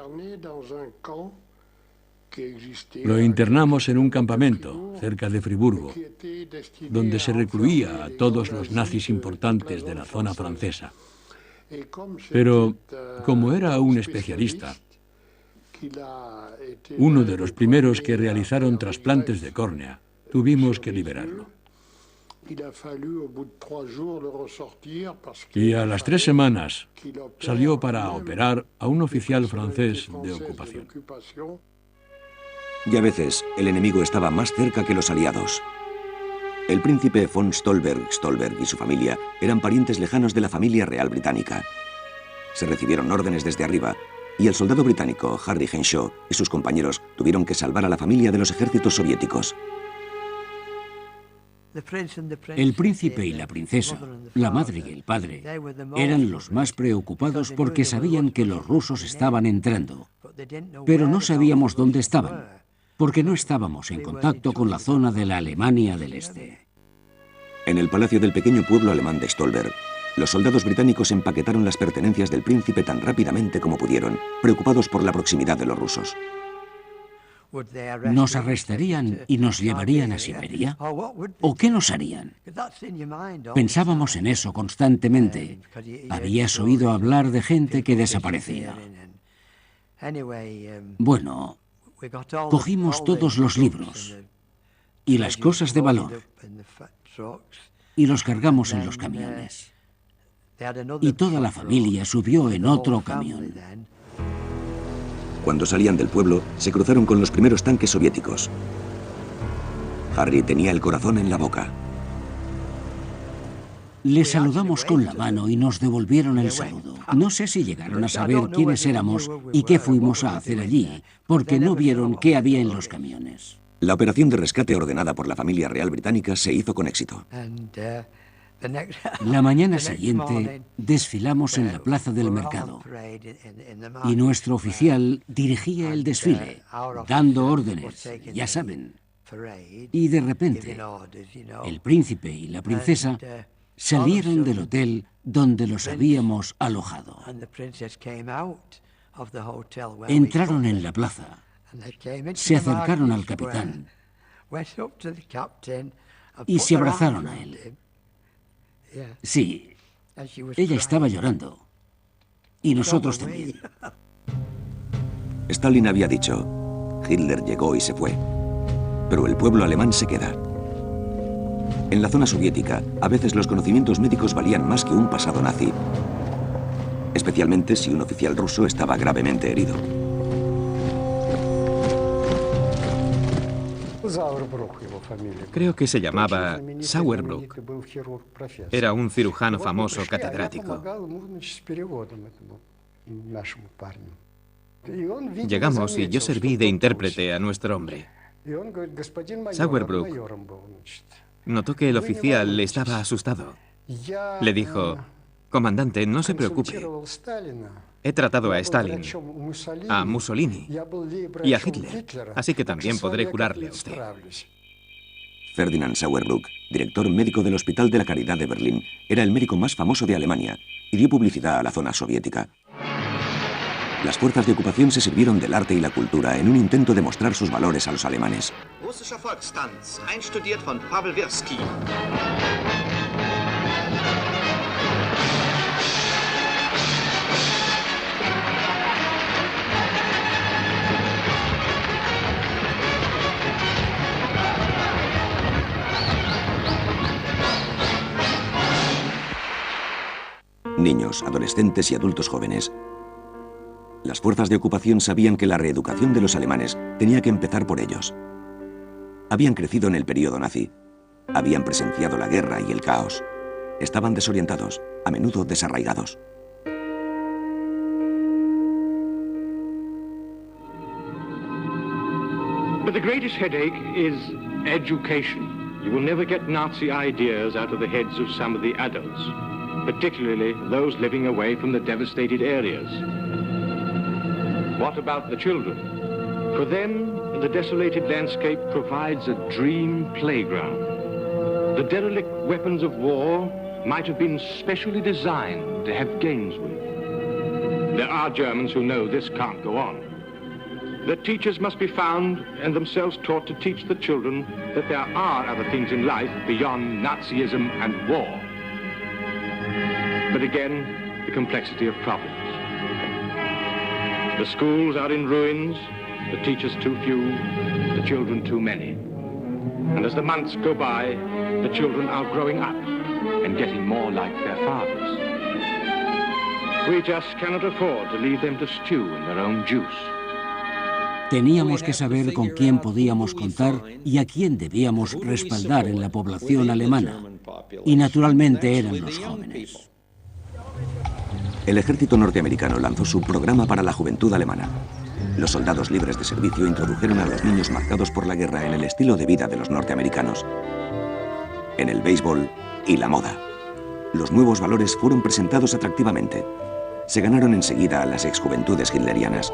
Lo internamos en un campamento cerca de Friburgo, donde se recluía a todos los nazis importantes de la zona francesa. Pero, como era un especialista, uno de los primeros que realizaron trasplantes de córnea, tuvimos que liberarlo. Y a las 3 semanas salió para operar a un oficial francés de ocupación. Y a veces el enemigo estaba más cerca que los aliados. El príncipe von Stolberg y su familia eran parientes lejanos de la familia real británica. Se recibieron órdenes desde arriba y el soldado británico Harry Henshaw y sus compañeros tuvieron que salvar a la familia de los ejércitos soviéticos. El príncipe y la princesa, la madre y el padre, eran los más preocupados porque sabían que los rusos estaban entrando, pero no sabíamos dónde estaban, porque no estábamos en contacto con la zona de la Alemania del Este. En el palacio del pequeño pueblo alemán de Stolberg, los soldados británicos empaquetaron las pertenencias del príncipe tan rápidamente como pudieron, preocupados por la proximidad de los rusos. ¿Nos arrestarían y nos llevarían a Siberia? ¿O qué nos harían? Pensábamos en eso constantemente. Habías oído hablar de gente que desaparecía. Bueno, cogimos todos los libros y las cosas de valor y los cargamos en los camiones. Y toda la familia subió en otro camión. Cuando salían del pueblo, se cruzaron con los primeros tanques soviéticos. Harry tenía el corazón en la boca. Les saludamos con la mano y nos devolvieron el saludo. No sé si llegaron a saber quiénes éramos y qué fuimos a hacer allí, porque no vieron qué había en los camiones. La operación de rescate ordenada por la familia real británica se hizo con éxito. La mañana siguiente desfilamos en la plaza del mercado y nuestro oficial dirigía el desfile, dando órdenes, ya saben. Y de repente, el príncipe y la princesa salieron del hotel donde los habíamos alojado. Entraron en la plaza, se acercaron al capitán y se abrazaron a él. Sí, ella estaba llorando. Y nosotros también. Stalin había dicho, Hitler llegó y se fue, pero el pueblo alemán se queda. En la zona soviética, a veces los conocimientos médicos valían más que un pasado nazi, especialmente si un oficial ruso estaba gravemente herido. Creo que se llamaba Sauerbruch. Era un cirujano famoso catedrático. Llegamos y yo serví de intérprete a nuestro hombre. Sauerbruch notó que el oficial estaba asustado. Le dijo, comandante, no se preocupe. He tratado a Stalin, a Mussolini y a Hitler, así que también podré curarle a usted. Ferdinand Sauerbruch, director médico del Hospital de la Caridad de Berlín, era el médico más famoso de Alemania y dio publicidad a la zona soviética. Las fuerzas de ocupación se sirvieron del arte y la cultura en un intento de mostrar sus valores a los alemanes. Russischer Volkstanz, einstudiert von Pavel Virsky. Niños, adolescentes y adultos jóvenes. Las fuerzas de ocupación sabían que la reeducación de los alemanes tenía que empezar por ellos. Habían crecido en el período nazi. Habían presenciado la guerra y el caos. Estaban desorientados, a menudo desarraigados. But the greatest headache is education. You will never get Nazi ideas out of the heads of some of the adults, particularly those living away from the devastated areas. What about the children? For them, the desolated landscape provides a dream playground. The derelict weapons of war might have been specially designed to have games with. There are Germans who know this can't go on. The teachers must be found and themselves taught to teach the children that there are other things in life beyond Nazism and war. But again, the complexity of problems. The schools are in ruins, the teachers too few, the children too many. And as the months go by, the children are growing up and getting more like their fathers. We just cannot afford to leave them to stew in their own juice. Teníamos que saber con quién podíamos contar y a quién debíamos respaldar en la población alemana. Y naturalmente eran los jóvenes. El ejército norteamericano lanzó su programa para la juventud alemana. Los soldados libres de servicio introdujeron a los niños marcados por la guerra en el estilo de vida de los norteamericanos, en el béisbol y la moda. Los nuevos valores fueron presentados atractivamente. Se ganaron enseguida a las exjuventudes hitlerianas.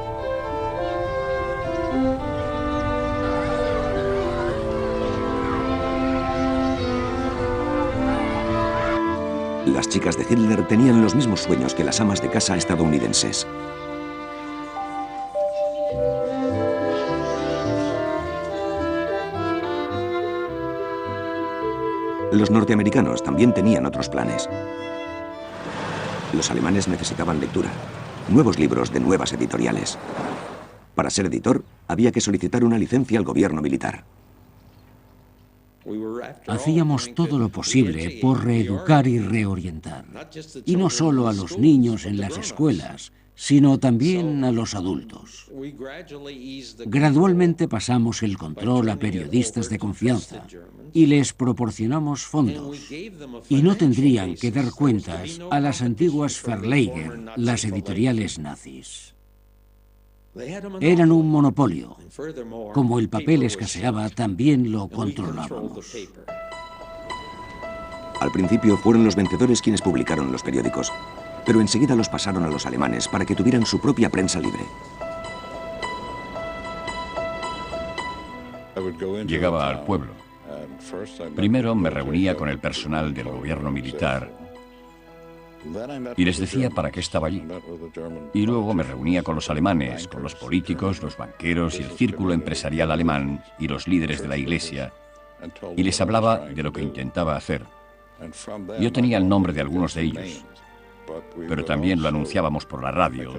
Las chicas de Hitler tenían los mismos sueños que las amas de casa estadounidenses. Los norteamericanos también tenían otros planes. Los alemanes necesitaban lectura, nuevos libros de nuevas editoriales. Para ser editor, había que solicitar una licencia al gobierno militar. Hacíamos todo lo posible por reeducar y reorientar. Y no solo a los niños en las escuelas, sino también a los adultos. Gradualmente pasamos el control a periodistas de confianza y les proporcionamos fondos. Y no tendrían que dar cuentas a las antiguas Verleger, las editoriales nazis. Eran un monopolio. Como el papel escaseaba, también lo controlábamos. Al principio fueron los vencedores quienes publicaron los periódicos, pero enseguida los pasaron a los alemanes para que tuvieran su propia prensa libre. Llegaba al pueblo. Primero me reunía con el personal del gobierno militar y les decía para qué estaba allí. Y luego me reunía con los alemanes, con los políticos, los banqueros y el círculo empresarial alemán y los líderes de la iglesia, y les hablaba de lo que intentaba hacer. Yo tenía el nombre de algunos de ellos, pero también lo anunciábamos por la radio,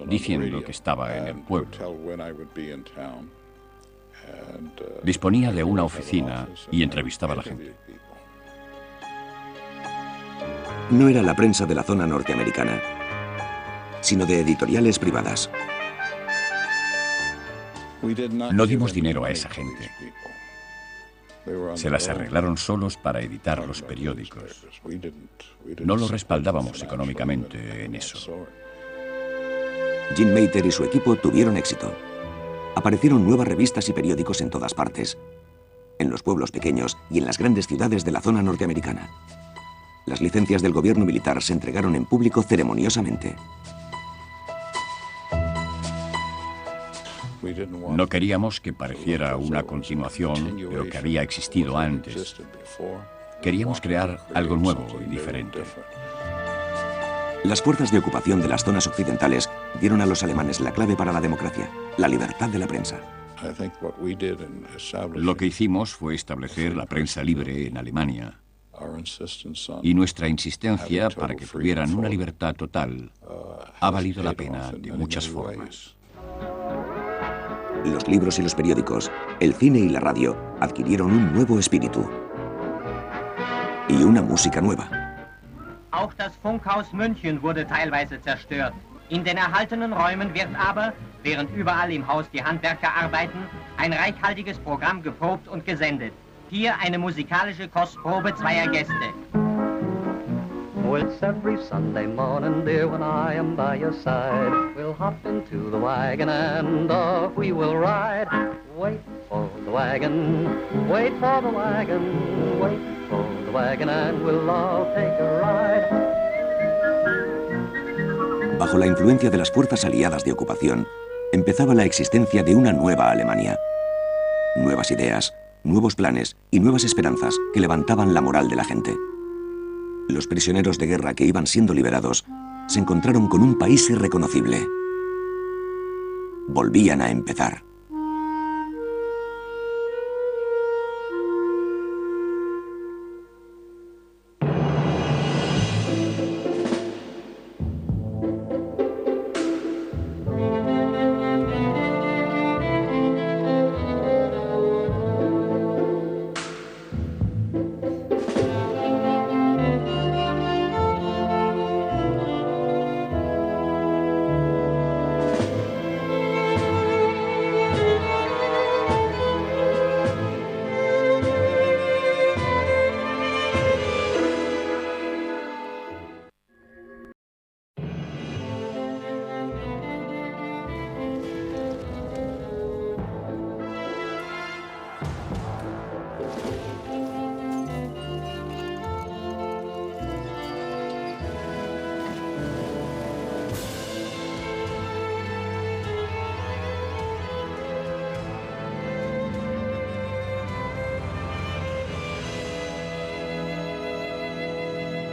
diciendo que estaba en el pueblo. Disponía de una oficina y entrevistaba a la gente. No era la prensa de la zona norteamericana, sino de editoriales privadas. No dimos dinero a esa gente. Se las arreglaron solos para editar los periódicos. No los respaldábamos económicamente en eso. Jim Mater y su equipo tuvieron éxito. Aparecieron nuevas revistas y periódicos en todas partes, en los pueblos pequeños y en las grandes ciudades de la zona norteamericana. Las licencias del gobierno militar se entregaron en público ceremoniosamente. No queríamos que pareciera una continuación de lo que había existido antes. Queríamos crear algo nuevo y diferente. Las fuerzas de ocupación de las zonas occidentales dieron a los alemanes la clave para la democracia, la libertad de la prensa. Lo que hicimos fue establecer la prensa libre en Alemania. Y nuestra insistencia para que tuvieran una libertad total ha valido la pena de muchas formas. Los libros y los periódicos, el cine y la radio adquirieron un nuevo espíritu y una música nueva. Auch das Funkhaus München wurde teilweise zerstört. In den erhaltenen Räumen wird aber, während überall im Haus die Handwerker arbeiten, ein reichhaltiges Programm geprobt und gesendet. Hier eine musikalische Kostprobe zweier Gäste. Oh, it's every Sunday morning, dear, when I am by your side. We'll hop into the wagon and off we will ride. Wait for the wagon, wait for the wagon, wait for the wagon and we'll all take a ride. Bajo la influencia de las fuerzas aliadas de ocupación, empezaba la existencia de una nueva Alemania. Nuevas ideas, nuevos planes y nuevas esperanzas que levantaban la moral de la gente. Los prisioneros de guerra que iban siendo liberados se encontraron con un país irreconocible. Volvían a empezar.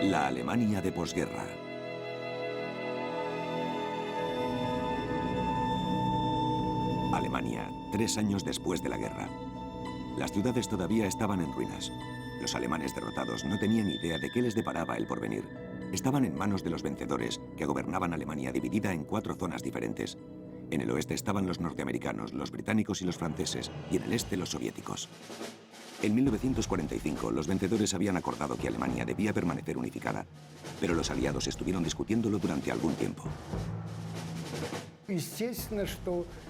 La Alemania de posguerra. Alemania, 3 años después de la guerra. Las ciudades todavía estaban en ruinas. Los alemanes derrotados no tenían idea de qué les deparaba el porvenir. Estaban en manos de los vencedores, que gobernaban Alemania dividida en 4 zonas diferentes. En el oeste estaban los norteamericanos, los británicos y los franceses, y en el este los soviéticos. En 1945, los vencedores habían acordado que Alemania debía permanecer unificada, pero los aliados estuvieron discutiéndolo durante algún tiempo.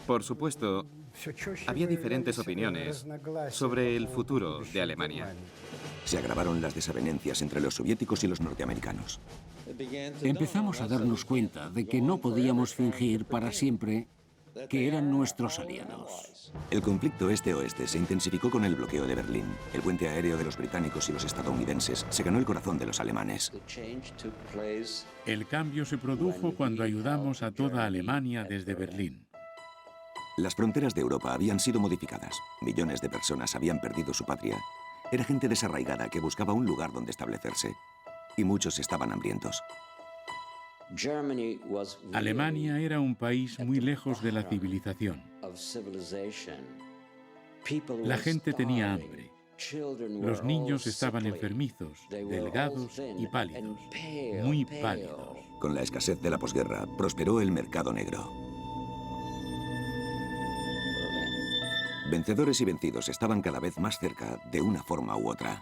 Por supuesto, había diferentes opiniones sobre el futuro de Alemania. Se agravaron las desavenencias entre los soviéticos y los norteamericanos. Empezamos a darnos cuenta de que no podíamos fingir para siempre que eran nuestros aliados. El conflicto este-oeste se intensificó con el bloqueo de Berlín. El puente aéreo de los británicos y los estadounidenses se ganó el corazón de los alemanes. El cambio se produjo cuando ayudamos a toda Alemania desde Berlín. Las fronteras de Europa habían sido modificadas. Millones de personas habían perdido su patria. Era gente desarraigada que buscaba un lugar donde establecerse. Y muchos estaban hambrientos. Alemania era un país muy lejos de la civilización. La gente tenía hambre. Los niños estaban enfermizos, delgados y pálidos, muy pálidos. Con la escasez de la posguerra, prosperó el mercado negro. Vencedores y vencidos estaban cada vez más cerca de una forma u otra.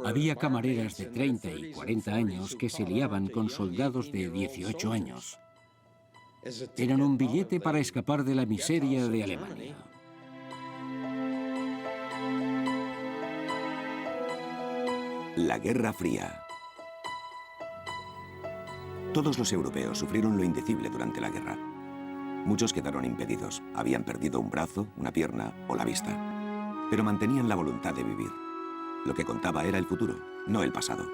Había camareras de 30 y 40 años que se liaban con soldados de 18 años. Eran un billete para escapar de la miseria de Alemania. La Guerra Fría. Todos los europeos sufrieron lo indecible durante la guerra. Muchos quedaron impedidos, habían perdido un brazo, una pierna o la vista, pero mantenían la voluntad de vivir. Lo que contaba era el futuro, no el pasado.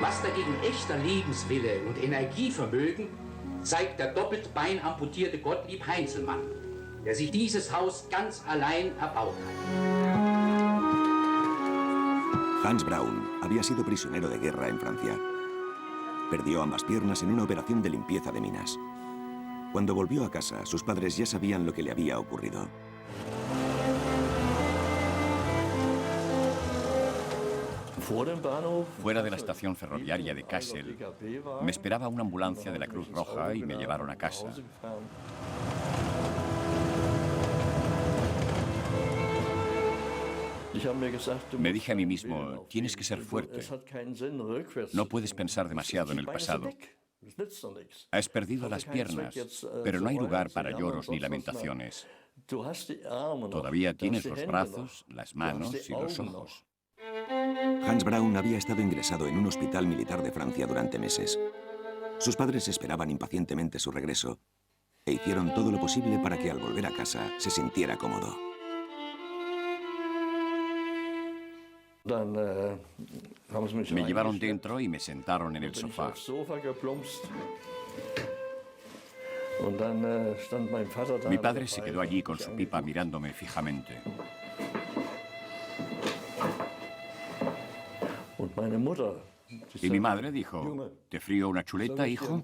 Was dagegen echter Lebenswille und Energievermögen zeigt der doppelt beinamputierte Gottlieb Heinzelmann, der sich dieses Haus ganz allein erbaut hat. Hans Braun había sido prisionero de guerra en Francia. Perdió ambas piernas en una operación de limpieza de minas. Cuando volvió a casa, sus padres ya sabían lo que le había ocurrido. Fuera de la estación ferroviaria de Kassel, me esperaba una ambulancia de la Cruz Roja y me llevaron a casa. Me dije a mí mismo, tienes que ser fuerte. No puedes pensar demasiado en el pasado. Has perdido las piernas, pero no hay lugar para lloros ni lamentaciones. Todavía tienes los brazos, las manos y los ojos. Hans Braun había estado ingresado en un hospital militar de Francia durante meses. Sus padres esperaban impacientemente su regreso e hicieron todo lo posible para que al volver a casa se sintiera cómodo. Me llevaron dentro y me sentaron en el sofá. Mi padre se quedó allí con su pipa mirándome fijamente. Y mi madre dijo, ¿te frío una chuleta, hijo?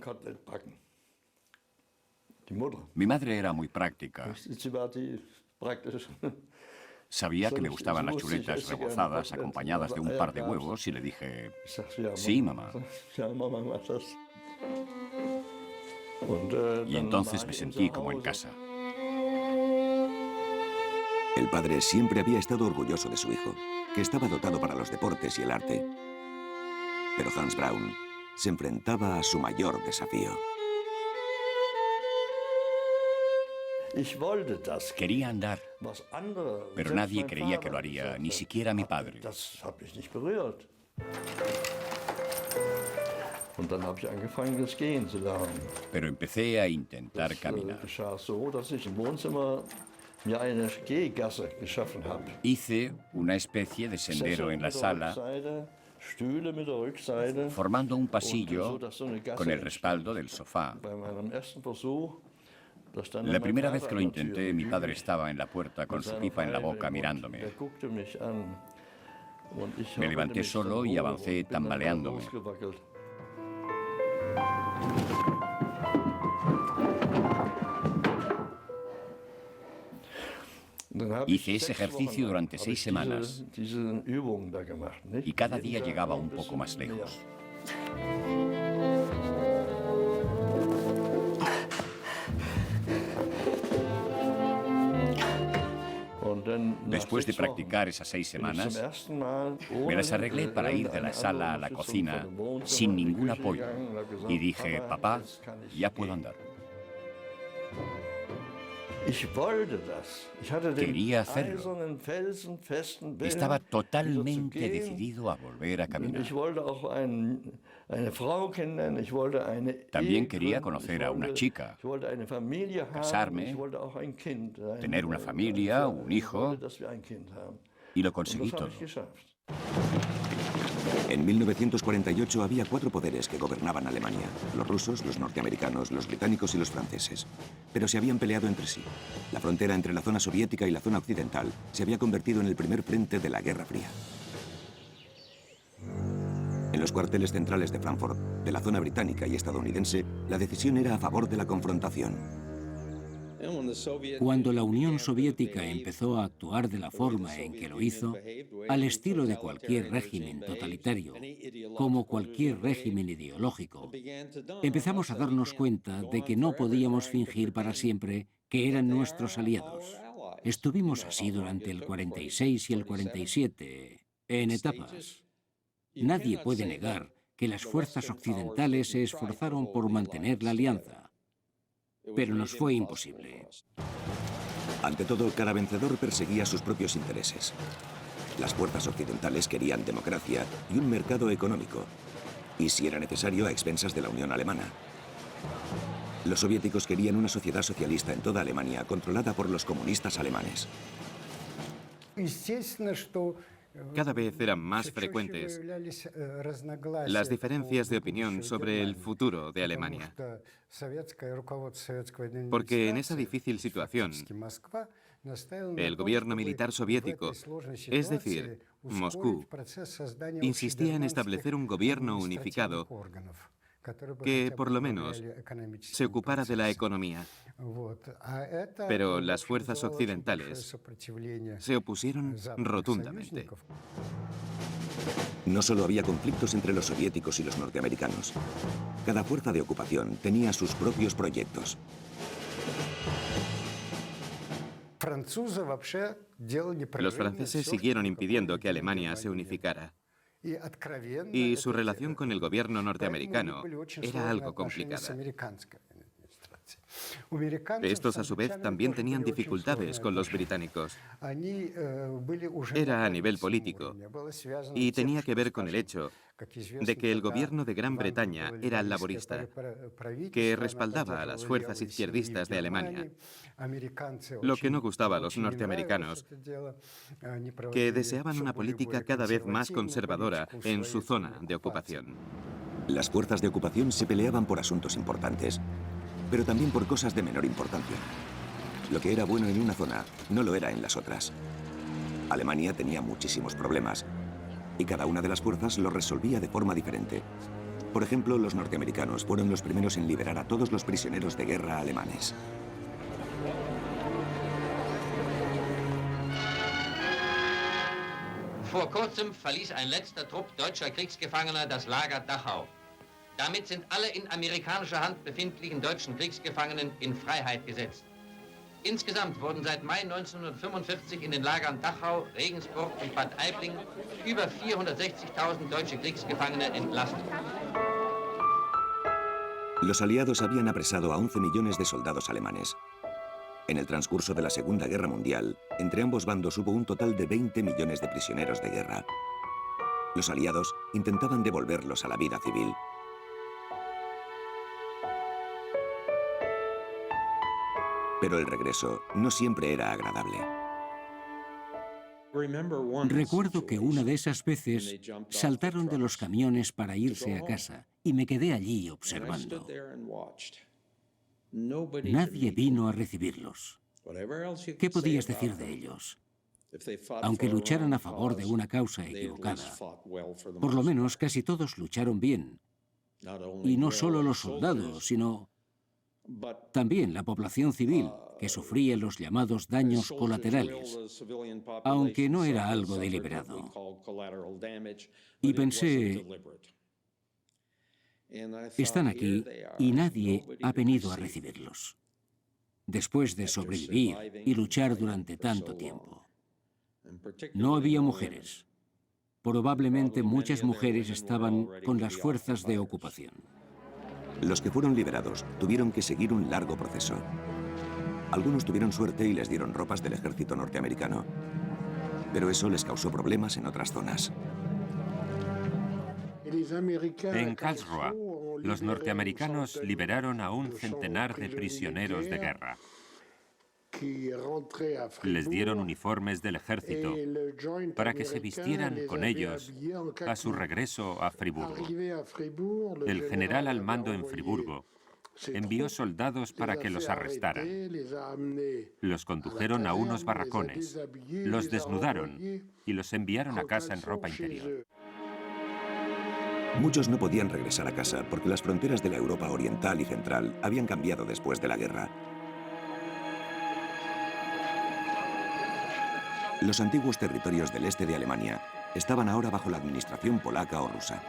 Mi madre era muy práctica. Sabía que me gustaban las chuletas rebozadas acompañadas de un par de huevos y le dije, sí, mamá. Y entonces me sentí como en casa. El padre siempre había estado orgulloso de su hijo, que estaba dotado para los deportes y el arte. Pero Hans Braun se enfrentaba a su mayor desafío. Quería andar, pero nadie creía que lo haría, ni siquiera mi padre. Pero empecé a intentar caminar. Hice una especie de sendero en la sala, formando un pasillo con el respaldo del sofá. La primera vez que lo intenté, mi padre estaba en la puerta con su pipa en la boca mirándome. Me levanté solo y avancé tambaleándome. Hice ese ejercicio durante 6 semanas y cada día llegaba un poco más lejos. Después de practicar esas 6 semanas, me las arreglé para ir de la sala a la cocina sin ningún apoyo. Y dije, papá, ya puedo andar. Quería hacerlo. Estaba totalmente decidido a volver a caminar. También quería conocer a una chica, casarme, tener una familia, un hijo, y lo conseguí todo. En 1948 había 4 poderes que gobernaban Alemania: los rusos, los norteamericanos, los británicos y los franceses. Pero se habían peleado entre sí. La frontera entre la zona soviética y la zona occidental se había convertido en el primer frente de la Guerra Fría. En los cuarteles centrales de Frankfurt, de la zona británica y estadounidense, la decisión era a favor de la confrontación. Cuando la Unión Soviética empezó a actuar de la forma en que lo hizo, al estilo de cualquier régimen totalitario, como cualquier régimen ideológico, empezamos a darnos cuenta de que no podíamos fingir para siempre que eran nuestros aliados. Estuvimos así durante el 46 y el 47, en etapas. Nadie puede negar que las fuerzas occidentales se esforzaron por mantener la alianza. Pero nos fue imposible. Ante todo, cada vencedor perseguía sus propios intereses. Las fuerzas occidentales querían democracia y un mercado económico, y si era necesario, a expensas de la Unión Alemana. Los soviéticos querían una sociedad socialista en toda Alemania, controlada por los comunistas alemanes. Cada vez eran más frecuentes las diferencias de opinión sobre el futuro de Alemania. Porque en esa difícil situación, el gobierno militar soviético, es decir, Moscú, insistía en establecer un gobierno unificado que, por lo menos, se ocupara de la economía. Pero las fuerzas occidentales se opusieron rotundamente. No solo había conflictos entre los soviéticos y los norteamericanos. Cada fuerza de ocupación tenía sus propios proyectos. Los franceses siguieron impidiendo que Alemania se unificara. Y su relación con el gobierno norteamericano era algo complicada. Estos, a su vez, también tenían dificultades con los británicos. Era a nivel político y tenía que ver con el hecho de que el gobierno de Gran Bretaña era laborista, que respaldaba a las fuerzas izquierdistas de Alemania, lo que no gustaba a los norteamericanos, que deseaban una política cada vez más conservadora en su zona de ocupación. Las fuerzas de ocupación se peleaban por asuntos importantes, pero también por cosas de menor importancia. Lo que era bueno en una zona no lo era en las otras. Alemania tenía muchísimos problemas y cada una de las fuerzas lo resolvía de forma diferente. Por ejemplo, los norteamericanos fueron los primeros en liberar a todos los prisioneros de guerra alemanes. Vor kurzem verließ ein letzter Trupp deutscher Kriegsgefangener das Lager Dachau. Damit sind alle in amerikanischer Hand befindlichen deutschen Kriegsgefangenen in Freiheit gesetzt. Insgesamt wurden seit Mai 1945 in den Lagern Dachau, Regensburg und Bad Aibling über 460.000 deutsche Kriegsgefangene entlassen. Los aliados habían apresado a 11 millones de soldados alemanes. En el transcurso de la Segunda Guerra Mundial, entre ambos bandos hubo un total de 20 millones de prisioneros de guerra. Los aliados intentaban devolverlos a la vida civil. Pero el regreso no siempre era agradable. Recuerdo que una de esas veces saltaron de los camiones para irse a casa y me quedé allí observando. Nadie vino a recibirlos. ¿Qué podías decir de ellos? Aunque lucharan a favor de una causa equivocada, por lo menos casi todos lucharon bien. Y no solo los soldados, sino también la población civil, que sufría los llamados daños colaterales, aunque no era algo deliberado. Y pensé, están aquí y nadie ha venido a recibirlos, después de sobrevivir y luchar durante tanto tiempo. No había mujeres. Probablemente muchas mujeres estaban con las fuerzas de ocupación. Los que fueron liberados tuvieron que seguir un largo proceso. Algunos tuvieron suerte y les dieron ropas del ejército norteamericano, pero eso les causó problemas en otras zonas. En Karlsruhe, los norteamericanos liberaron a un centenar de prisioneros de guerra. Les dieron uniformes del ejército para que se vistieran con ellos a su regreso a Friburgo. El general al mando en Friburgo envió soldados para que los arrestaran. Los condujeron a unos barracones, los desnudaron y los enviaron a casa en ropa interior. Muchos no podían regresar a casa porque las fronteras de la Europa oriental y central habían cambiado después de la guerra. Los antiguos territorios del este de Alemania estaban ahora bajo la administración polaca o rusa.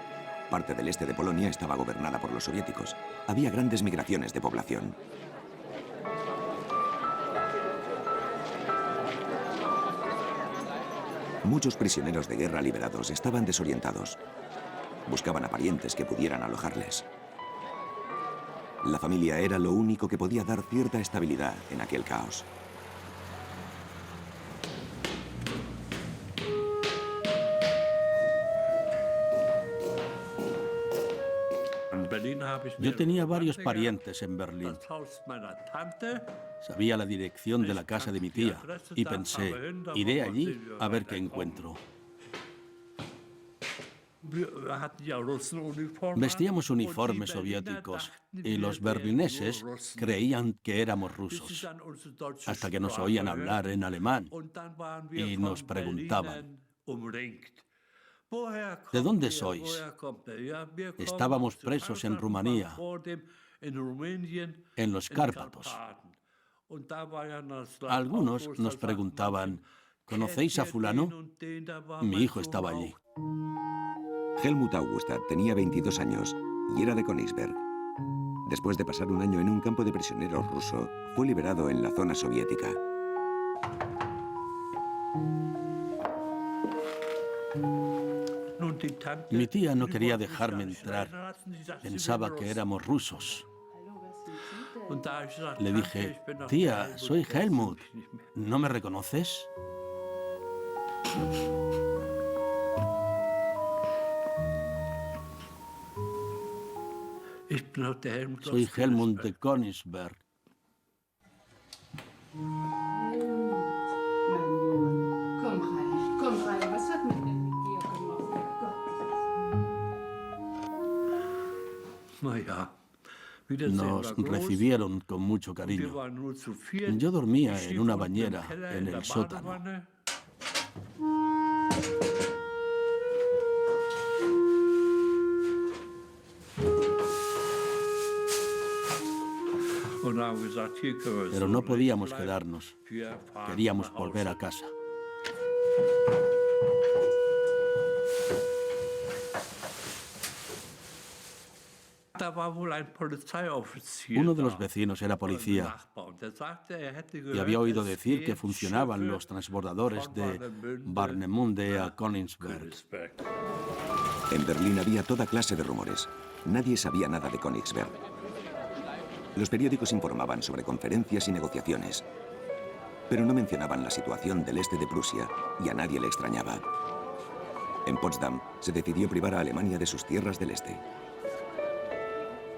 Parte del este de Polonia estaba gobernada por los soviéticos. Había grandes migraciones de población. Muchos prisioneros de guerra liberados estaban desorientados. Buscaban a parientes que pudieran alojarles. La familia era lo único que podía dar cierta estabilidad en aquel caos. Yo tenía varios parientes en Berlín. Sabía la dirección de la casa de mi tía y pensé, iré allí a ver qué encuentro. Vestíamos uniformes soviéticos y los berlineses creían que éramos rusos, hasta que nos oían hablar en alemán y nos preguntaban, ¿de dónde sois? Estábamos presos en Rumanía, en los Cárpatos. Algunos nos preguntaban, ¿conocéis a fulano? Mi hijo estaba allí. Helmut Augustat tenía 22 años y era de Königsberg. Después de pasar un año en un campo de prisioneros ruso, fue liberado en la zona soviética. Mi tía no quería dejarme entrar. Pensaba que éramos rusos. Le dije, tía, soy Helmut. ¿No me reconoces? Soy Helmut de Königsberg. Nos recibieron con mucho cariño. Yo dormía en una bañera en el sótano. Pero no podíamos quedarnos. Queríamos volver a casa. Uno de los vecinos era policía y había oído decir que funcionaban los transbordadores de Warnemünde a Königsberg. En Berlín había toda clase de rumores. Nadie sabía nada de Königsberg. Los periódicos informaban sobre conferencias y negociaciones, pero no mencionaban la situación del este de Prusia y a nadie le extrañaba. En Potsdam se decidió privar a Alemania de sus tierras del este.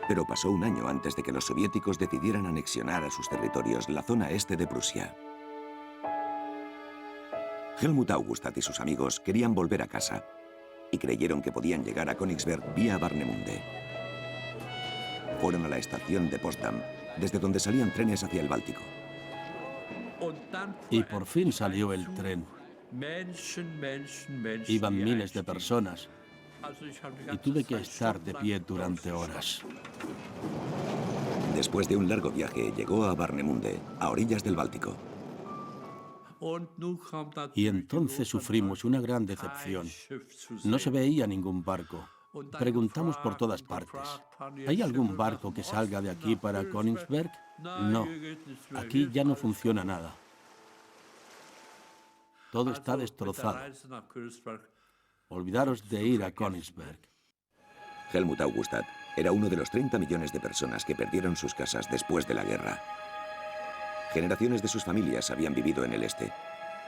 Pero pasó un año antes de que los soviéticos decidieran anexionar a sus territorios la zona este de Prusia. Helmut Augustat y sus amigos querían volver a casa y creyeron que podían llegar a Königsberg vía Warnemünde. Fueron a la estación de Potsdam, desde donde salían trenes hacia el Báltico. Y por fin salió el tren. Iban miles de personas. Y tuve que estar de pie durante horas. Después de un largo viaje, llegó a Warnemünde, a orillas del Báltico. Y entonces sufrimos una gran decepción. No se veía ningún barco. Preguntamos por todas partes. ¿Hay algún barco que salga de aquí para Königsberg? No. Aquí ya no funciona nada. Todo está destrozado. Olvidaros de ir a Königsberg. Helmut Augustat era uno de los 30 millones de personas que perdieron sus casas después de la guerra. Generaciones de sus familias habían vivido en el este.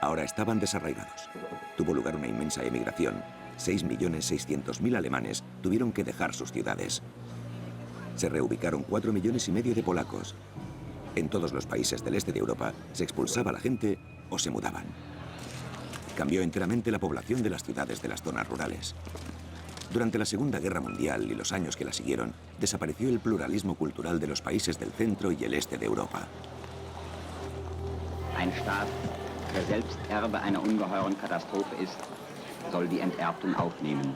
Ahora estaban desarraigados. Tuvo lugar una inmensa emigración. 6.600.000 alemanes tuvieron que dejar sus ciudades. Se reubicaron 4,5 millones de polacos. En todos los países del este de Europa se expulsaba a la gente o se mudaban. Cambió enteramente la población de las ciudades de las zonas rurales. Durante la Segunda Guerra Mundial y los años que la siguieron, desapareció el pluralismo cultural de los países del centro y el este de Europa. Ein Staat, der selbst Erbe einer ungeheuren Katastrophe ist, soll die Enterbtung aufnehmen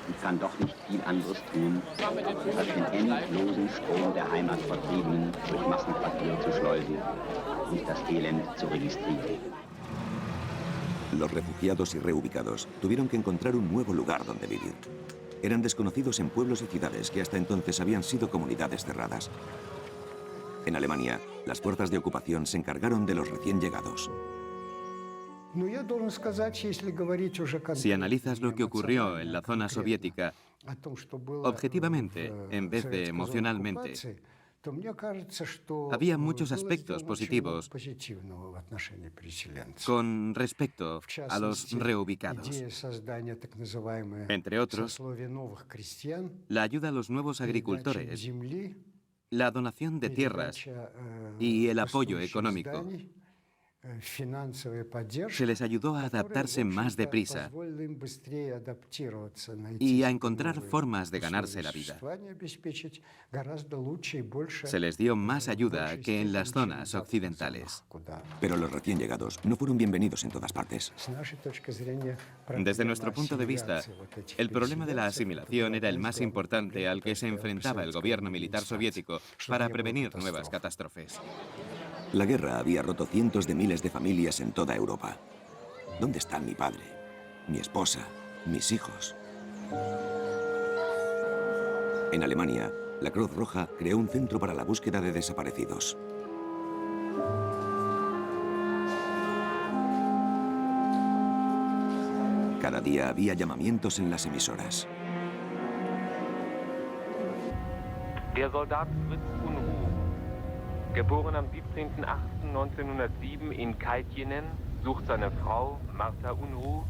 und kann doch nicht viel anderes tun, als den endlosen Strom der Heimatvertriebenen durch Massenquartiere zu schleusen und das Elend zu registrieren. Los refugiados y reubicados tuvieron que encontrar un nuevo lugar donde vivir. Eran desconocidos en pueblos y ciudades que hasta entonces habían sido comunidades cerradas. En Alemania, las fuerzas de ocupación se encargaron de los recién llegados. Si analizas lo que ocurrió en la zona soviética, objetivamente, en vez de emocionalmente, había muchos aspectos positivos con respecto a los reubicados. Entre otros, la ayuda a los nuevos agricultores, la donación de tierras y el apoyo económico. Se les ayudó a adaptarse más deprisa y a encontrar formas de ganarse la vida. Se les dio más ayuda que en las zonas occidentales. Pero los recién llegados no fueron bienvenidos en todas partes. Desde nuestro punto de vista, el problema de la asimilación era el más importante al que se enfrentaba el gobierno militar soviético para prevenir nuevas catástrofes. La guerra había roto cientos de miles de familias en toda Europa. ¿Dónde están mi padre, mi esposa, mis hijos? En Alemania, la Cruz Roja creó un centro para la búsqueda de desaparecidos. Cada día había llamamientos en las emisoras. Der Soldat Fritz Unruh, geboren am 17.08.1907 in Kaltjenen, sucht seine Frau Martha Unruh.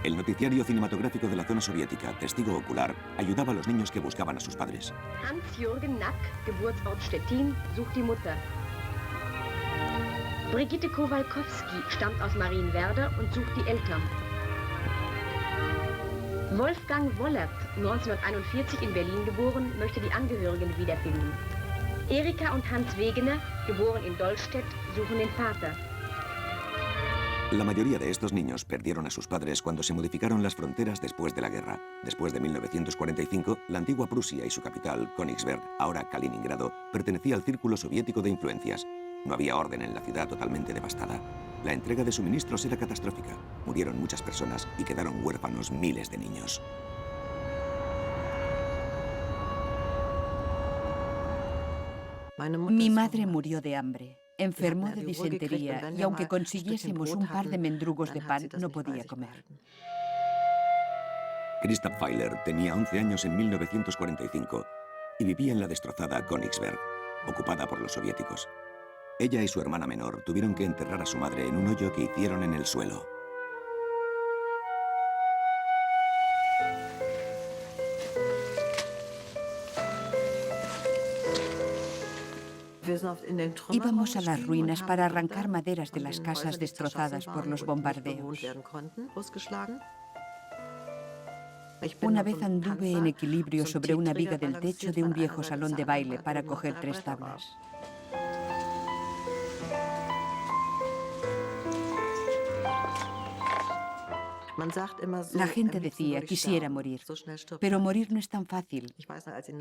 El noticiario cinematográfico de la zona soviética, Testigo Ocular, ayudaba a los niños que buscaban a sus padres. Hans-Jürgen Nack, Geburtsort Stettin, sucht die Mutter. Brigitte Kowalkowski stammt aus Marienwerder und sucht die Eltern. Wolfgang Wollert, 1941 in Berlin geboren, möchte die Angehörigen wiederfinden. Erika und Hans Wegener, geboren in Dollstedt, suchen den Vater. La mayoría de estos niños perdieron a sus padres cuando se modificaron las fronteras después de la guerra. Después de 1945, la antigua Prusia y su capital, Königsberg, ahora Kaliningrado, pertenecía al círculo soviético de influencias. No había orden en la ciudad totalmente devastada. La entrega de suministros era catastrófica. Murieron muchas personas y quedaron huérfanos miles de niños. Mi madre murió de hambre. Enfermó de disentería y aunque consiguiésemos un par de mendrugos de pan, no podía comer. Christa Pfeiler tenía 11 años en 1945 y vivía en la destrozada Königsberg, ocupada por los soviéticos. Ella y su hermana menor tuvieron que enterrar a su madre en un hoyo que hicieron en el suelo. Íbamos a las ruinas para arrancar maderas de las casas destrozadas por los bombardeos. Una vez anduve en equilibrio sobre una viga del techo de un viejo salón de baile para coger 3 tablas. La gente decía, quisiera morir, pero morir no es tan fácil.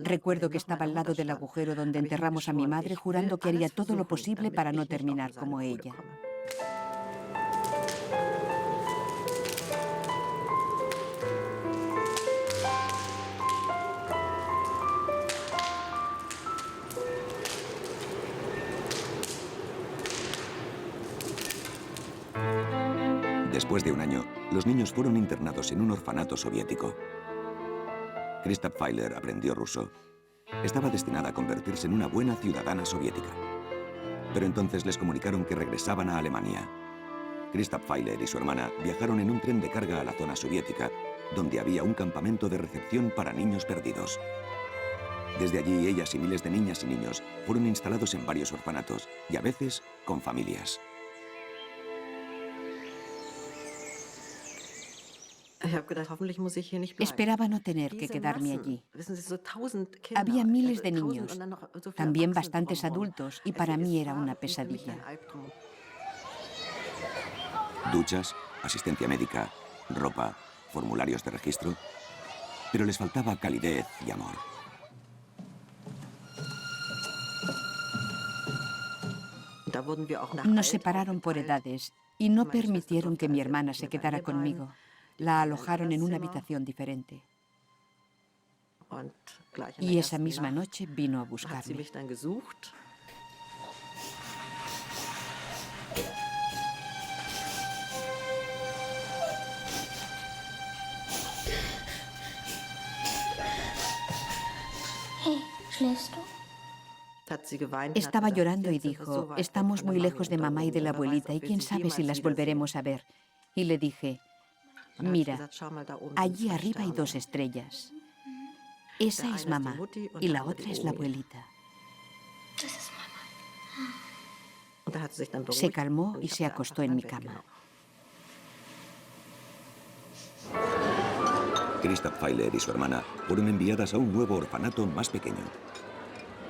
Recuerdo que estaba al lado del agujero donde enterramos a mi madre, jurando que haría todo lo posible para no terminar como ella. Después de un año, los niños fueron internados en un orfanato soviético. Christa Pfeiler aprendió ruso. Estaba destinada a convertirse en una buena ciudadana soviética. Pero entonces les comunicaron que regresaban a Alemania. Christa Pfeiler y su hermana viajaron en un tren de carga a la zona soviética, donde había un campamento de recepción para niños perdidos. Desde allí, ellas y miles de niñas y niños fueron instalados en varios orfanatos, y a veces con familias. Esperaba no tener que quedarme allí. Había miles de niños, también bastantes adultos, y para mí era una pesadilla. Duchas, asistencia médica, ropa, formularios de registro, pero les faltaba calidez y amor. Nos separaron por edades y no permitieron que mi hermana se quedara conmigo. La alojaron en una habitación diferente. Y esa misma noche vino a buscarme. Estaba llorando y dijo, estamos muy lejos de mamá y de la abuelita y quién sabe si las volveremos a ver. Y le dije, mira, allí arriba hay 2 estrellas. Esa es mamá y la otra es la abuelita. Se calmó y se acostó en mi cama. Christa Pfeiler y su hermana fueron enviadas a un nuevo orfanato más pequeño.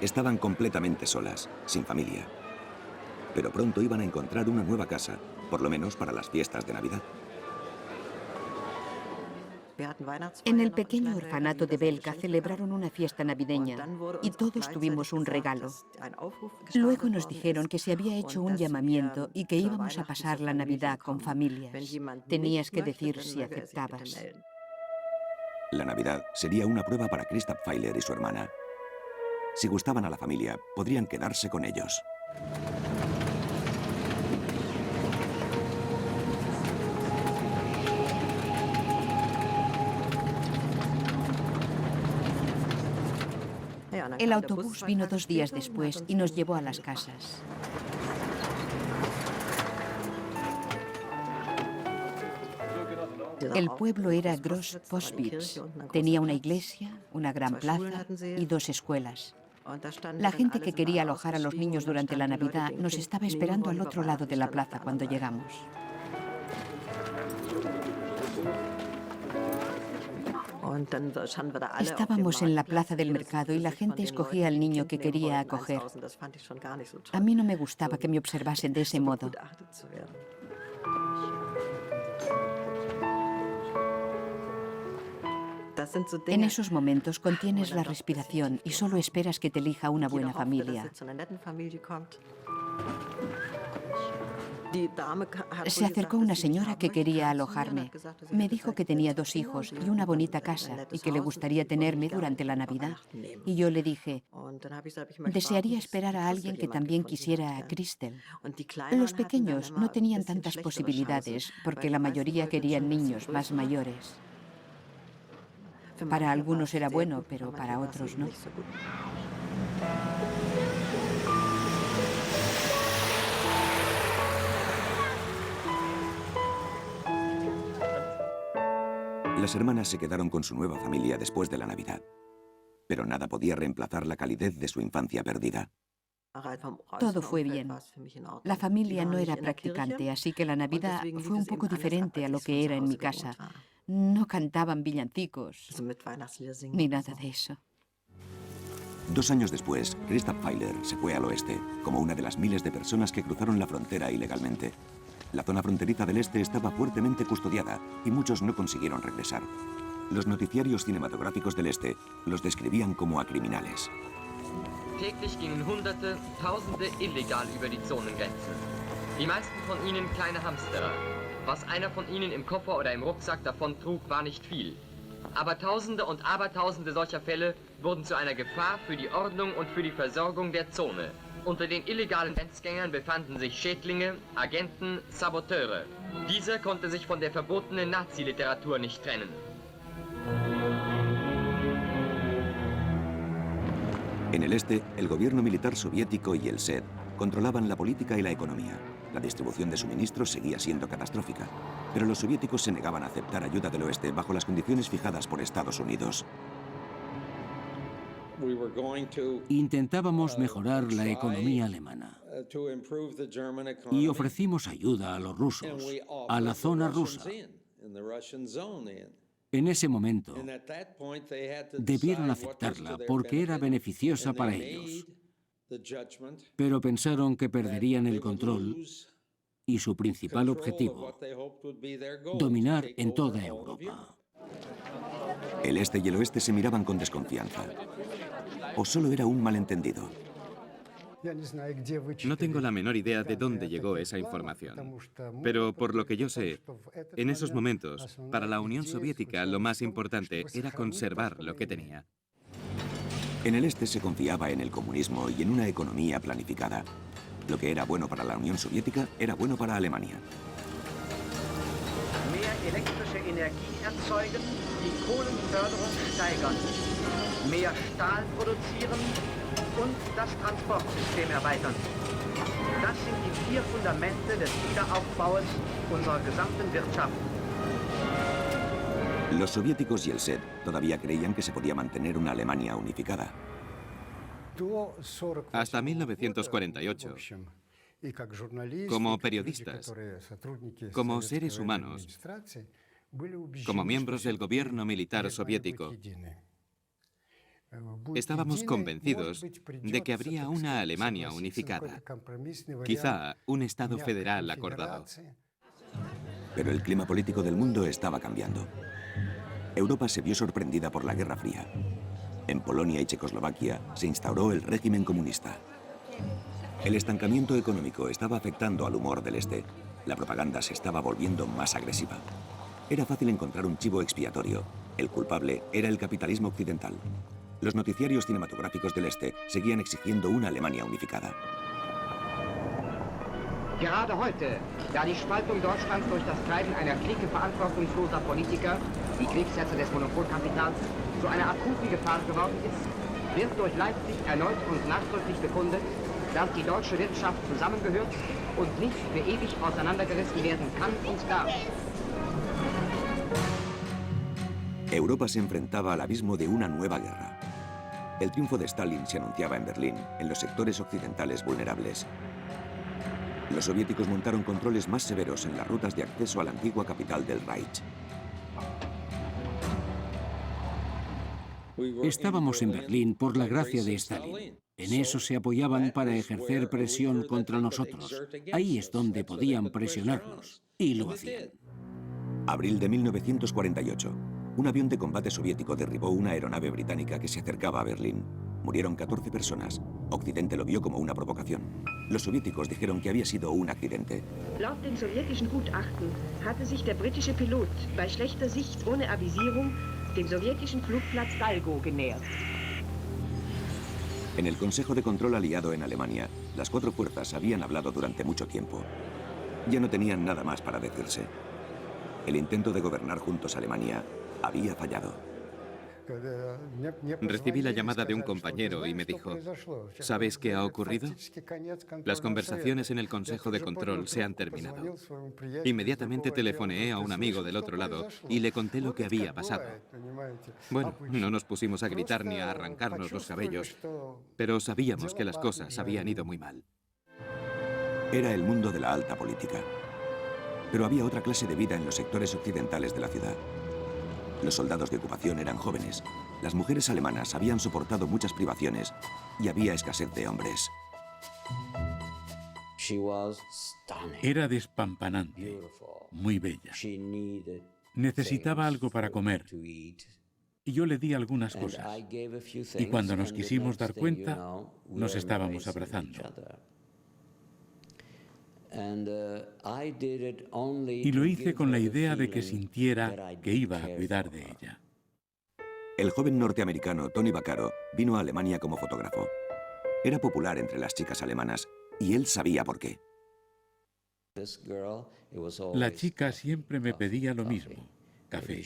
Estaban completamente solas, sin familia. Pero pronto iban a encontrar una nueva casa, por lo menos para las fiestas de Navidad. En el pequeño orfanato de Belka celebraron una fiesta navideña y todos tuvimos un regalo. Luego nos dijeron que se había hecho un llamamiento y que íbamos a pasar la Navidad con familias. Tenías que decir si aceptabas. La Navidad sería una prueba para Christa Pfeiler y su hermana. Si gustaban a la familia, podrían quedarse con ellos. El autobús vino 2 días después y nos llevó a las casas. El pueblo era Groß-Pospitz. Tenía una iglesia, una gran plaza y 2 escuelas. La gente que quería alojar a los niños durante la Navidad nos estaba esperando al otro lado de la plaza cuando llegamos. Estábamos en la plaza del mercado y la gente escogía al niño que quería acoger. A mí no me gustaba que me observasen de ese modo. En esos momentos contienes la respiración y solo esperas que te elija una buena familia. Se acercó una señora que quería alojarme. Me dijo que tenía 2 hijos y una bonita casa y que le gustaría tenerme durante la Navidad. Y yo le dije, desearía esperar a alguien que también quisiera a Christel. Los pequeños no tenían tantas posibilidades porque la mayoría querían niños más mayores. Para algunos era bueno, pero para otros no. Las hermanas se quedaron con su nueva familia después de la Navidad, pero nada podía reemplazar la calidez de su infancia perdida. Todo fue bien. La familia no era practicante, así que la Navidad fue un poco diferente a lo que era en mi casa. No cantaban villancicos, ni nada de eso. 2 años después, Christa Pfeiler se fue al oeste, como una de las miles de personas que cruzaron la frontera ilegalmente. La zona fronteriza del este estaba fuertemente custodiada y muchos no consiguieron regresar. Los noticiarios cinematográficos del este los describían como a criminales. Täglich gingen Hunderte, Tausende illegal über die Zonengrenzen. Die meisten von ihnen kleine Hamsterer. Was einer von ihnen im Koffer oder im Rucksack davon trug, war nicht viel. Aber Tausende und Abertausende solcher Fälle wurden zu einer Gefahr für die Ordnung und für die Versorgung der Zone. Unter den illegalen Grenzgängern befanden sich Schädlinge, Agenten, Saboteure. Dieser konnte sich von der verbotenen Nazi-Literatur nicht trennen. En el este, el gobierno militar soviético y el SED controlaban la política y la economía. La distribución de suministros seguía siendo catastrófica, pero los soviéticos se negaban a aceptar ayuda del oeste bajo las condiciones fijadas por Estados Unidos. Intentábamos mejorar la economía alemana y ofrecimos ayuda a los rusos, a la zona rusa. En ese momento, debieron aceptarla porque era beneficiosa para ellos, pero pensaron que perderían el control y su principal objetivo, dominar en toda Europa. El este y el oeste se miraban con desconfianza. ¿O solo era un malentendido? No tengo la menor idea de dónde llegó esa información, pero por lo que yo sé, en esos momentos, para la Unión Soviética lo más importante era conservar lo que tenía. En el este se confiaba en el comunismo y en una economía planificada. Lo que era bueno para la Unión Soviética era bueno para Alemania. Mehr elektrische Energie erzeugen, die Kohlenförderung steigern, mehr Stahl produzieren und das Transportsystem erweitern. Das sind die 4 Fundamente des Wiederaufbaus unserer gesamten Wirtschaft. Los soviéticos y el SED todavía creían que se podía mantener una Alemania unificada. Hasta 1948, como periodistas, como seres humanos, como miembros del gobierno militar soviético, estábamos convencidos de que habría una Alemania unificada, quizá un Estado federal acordado. Pero el clima político del mundo estaba cambiando. Europa se vio sorprendida por la Guerra Fría. En Polonia y Checoslovaquia se instauró el régimen comunista. El estancamiento económico estaba afectando al humor del este. La propaganda se estaba volviendo más agresiva. Era fácil encontrar un chivo expiatorio. El culpable era el capitalismo occidental. Los noticiarios cinematográficos del este seguían exigiendo una Alemania unificada. Gerade heute, da die Spaltung Deutschlands durch das Treiben einer Clique verantwortungsloser Politiker, die Kriegshetzer des Monopolkapitals, zu einer akuten Gefahr geworden ist, wird durch Leipzig erneut und nachdrücklich bekundet, dass die deutsche Wirtschaft zusammengehört und nicht für ewig auseinandergerissen werden kann und darf. Europa se enfrentaba al abismo de una nueva guerra. El triunfo de Stalin se anunciaba en Berlín, en los sectores occidentales vulnerables. Los soviéticos montaron controles más severos en las rutas de acceso a la antigua capital del Reich. Estábamos en Berlín por la gracia de Stalin. En eso se apoyaban para ejercer presión contra nosotros. Ahí es donde podían presionarnos. Y lo hacían. Abril de 1948. Un avión de combate soviético derribó una aeronave británica que se acercaba a Berlín. Murieron 14 personas. Occidente lo vio como una provocación. Los soviéticos dijeron que había sido un accidente. Laut dem sowjetischen Gutachten hatte sich der britische Pilot bei schlechter Sicht ohne Avisierung dem sowjetischen Flugplatz Galgo genähert. En el Consejo de Control aliado en Alemania, las cuatro fuerzas habían hablado durante mucho tiempo. Ya no tenían nada más para decirse. El intento de gobernar juntos Alemania había fallado. Recibí la llamada de un compañero y me dijo, ¿sabes qué ha ocurrido? Las conversaciones en el Consejo de Control se han terminado. Inmediatamente telefoneé a un amigo del otro lado y le conté lo que había pasado. Bueno, no nos pusimos a gritar ni a arrancarnos los cabellos, pero sabíamos que las cosas habían ido muy mal. Era el mundo de la alta política. Pero había otra clase de vida en los sectores occidentales de la ciudad. Los soldados de ocupación eran jóvenes. Las mujeres alemanas habían soportado muchas privaciones y había escasez de hombres. Era despampanante, muy bella. Necesitaba algo para comer. Y yo le di algunas cosas. Y cuando nos quisimos dar cuenta, nos estábamos abrazando. Y lo hice con la idea de que sintiera que iba a cuidar de ella. El joven norteamericano Tony Vaccaro vino a Alemania como fotógrafo. Era popular entre las chicas alemanas y él sabía por qué. La chica siempre me pedía lo mismo, café.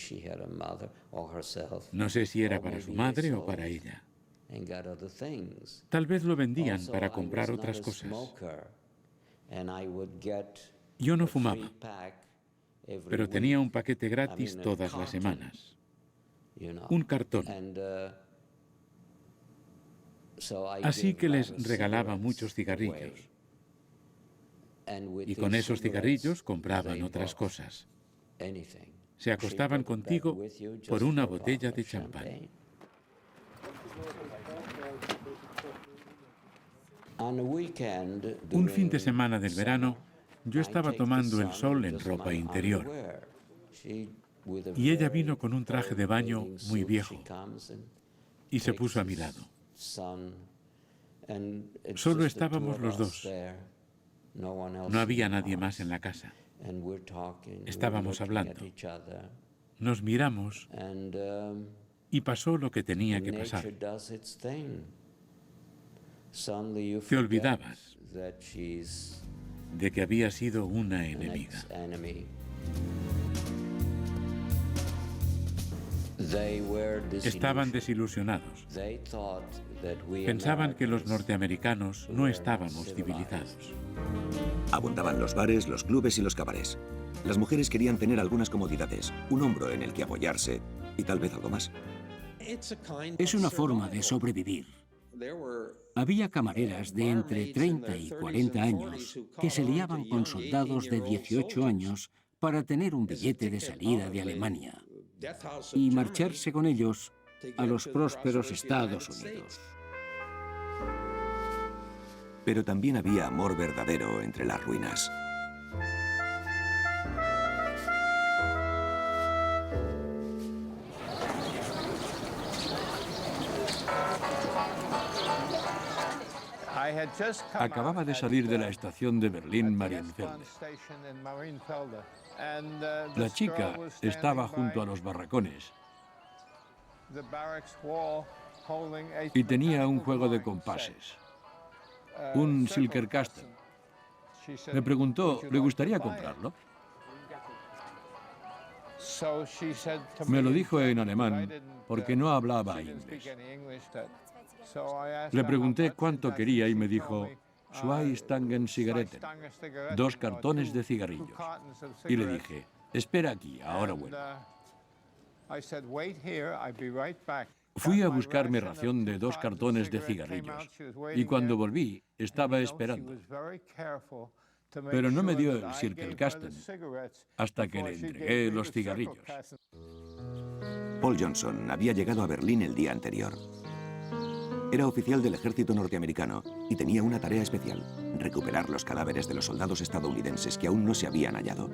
No sé si era para su madre o para ella. Tal vez lo vendían para comprar otras cosas. Yo no fumaba, pero tenía un paquete gratis todas las semanas. Un cartón. Así que les regalaba muchos cigarrillos. Y con esos cigarrillos compraban otras cosas. Se acostaban contigo por una botella de champán. Un fin de semana del verano, yo estaba tomando el sol en ropa interior. Y ella vino con un traje de baño muy viejo y se puso a mi lado. Solo estábamos los dos. No había nadie más en la casa. Estábamos hablando. Nos miramos y pasó lo que tenía que pasar. Te olvidabas de que había sido una enemiga. Estaban desilusionados. Pensaban que los norteamericanos no estábamos civilizados. Abundaban los bares, los clubes y los cabarets. Las mujeres querían tener algunas comodidades, un hombro en el que apoyarse y tal vez algo más. Es una forma de sobrevivir. Había camareras de entre 30 y 40 años que se liaban con soldados de 18 años para tener un billete de salida de Alemania y marcharse con ellos a los prósperos Estados Unidos. Pero también había amor verdadero entre las ruinas. Acababa de salir de la estación de Berlín-Marienfelde. La chica estaba junto a los barracones y tenía un juego de compases, un Silkerkasten. Me preguntó, ¿le gustaría comprarlo? Me lo dijo en alemán porque no hablaba inglés. Le pregunté cuánto quería y me dijo, "Zwei Stangen Zigaretten", 2 cartones de cigarrillos. Y le dije, espera aquí, ahora vuelvo. Fui a buscar mi ración de 2 cartones de cigarrillos y cuando volví estaba esperando. Pero no me dio el Cirkelkasten hasta que le entregué los cigarrillos. Paul Johnson había llegado a Berlín el día anterior. Era oficial del ejército norteamericano y tenía una tarea especial: recuperar los cadáveres de los soldados estadounidenses que aún no se habían hallado.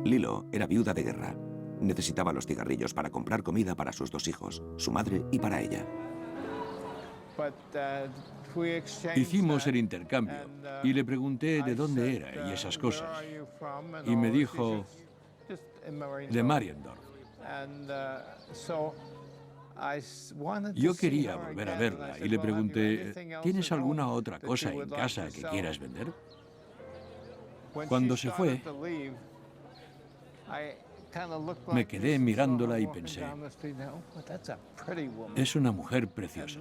Lilo era viuda de guerra. Necesitaba los cigarrillos para comprar comida para sus 2 hijos, su madre y para ella. Hicimos el intercambio y le pregunté de dónde era y esas cosas. Y me dijo, de Mariendorf. Yo quería volver a verla y le pregunté, ¿tienes alguna otra cosa en casa que quieras vender? Cuando se fue, me quedé mirándola y pensé, es una mujer preciosa.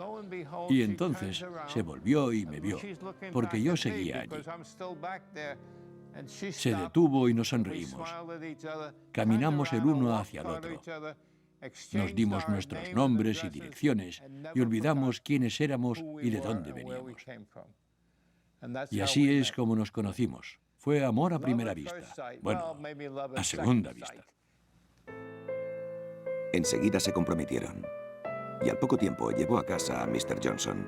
Y entonces se volvió y me vio, porque yo seguía allí. Se detuvo y nos sonreímos. Caminamos el uno hacia el otro. Nos dimos nuestros nombres y direcciones y olvidamos quiénes éramos y de dónde veníamos. Y así es como nos conocimos. Fue amor a primera vista. Bueno, a segunda vista. Enseguida se comprometieron. Y al poco tiempo llevó a casa a Mr. Johnson.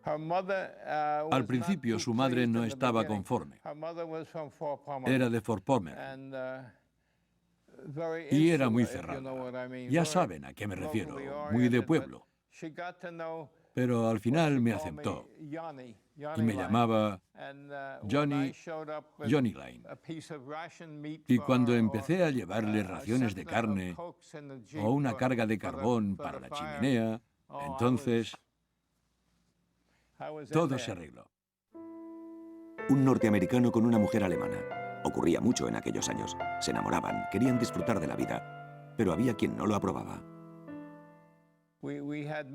Al principio su madre no estaba conforme. Era de Fort Pommern. Y era muy cerrada. Ya saben a qué me refiero, muy de pueblo. Pero al final me aceptó y me llamaba Johnny Line. Y cuando empecé a llevarle raciones de carne o una carga de carbón para la chimenea, entonces todo se arregló. Un norteamericano con una mujer alemana. Ocurría mucho en aquellos años. Se enamoraban, querían disfrutar de la vida, pero había quien no lo aprobaba.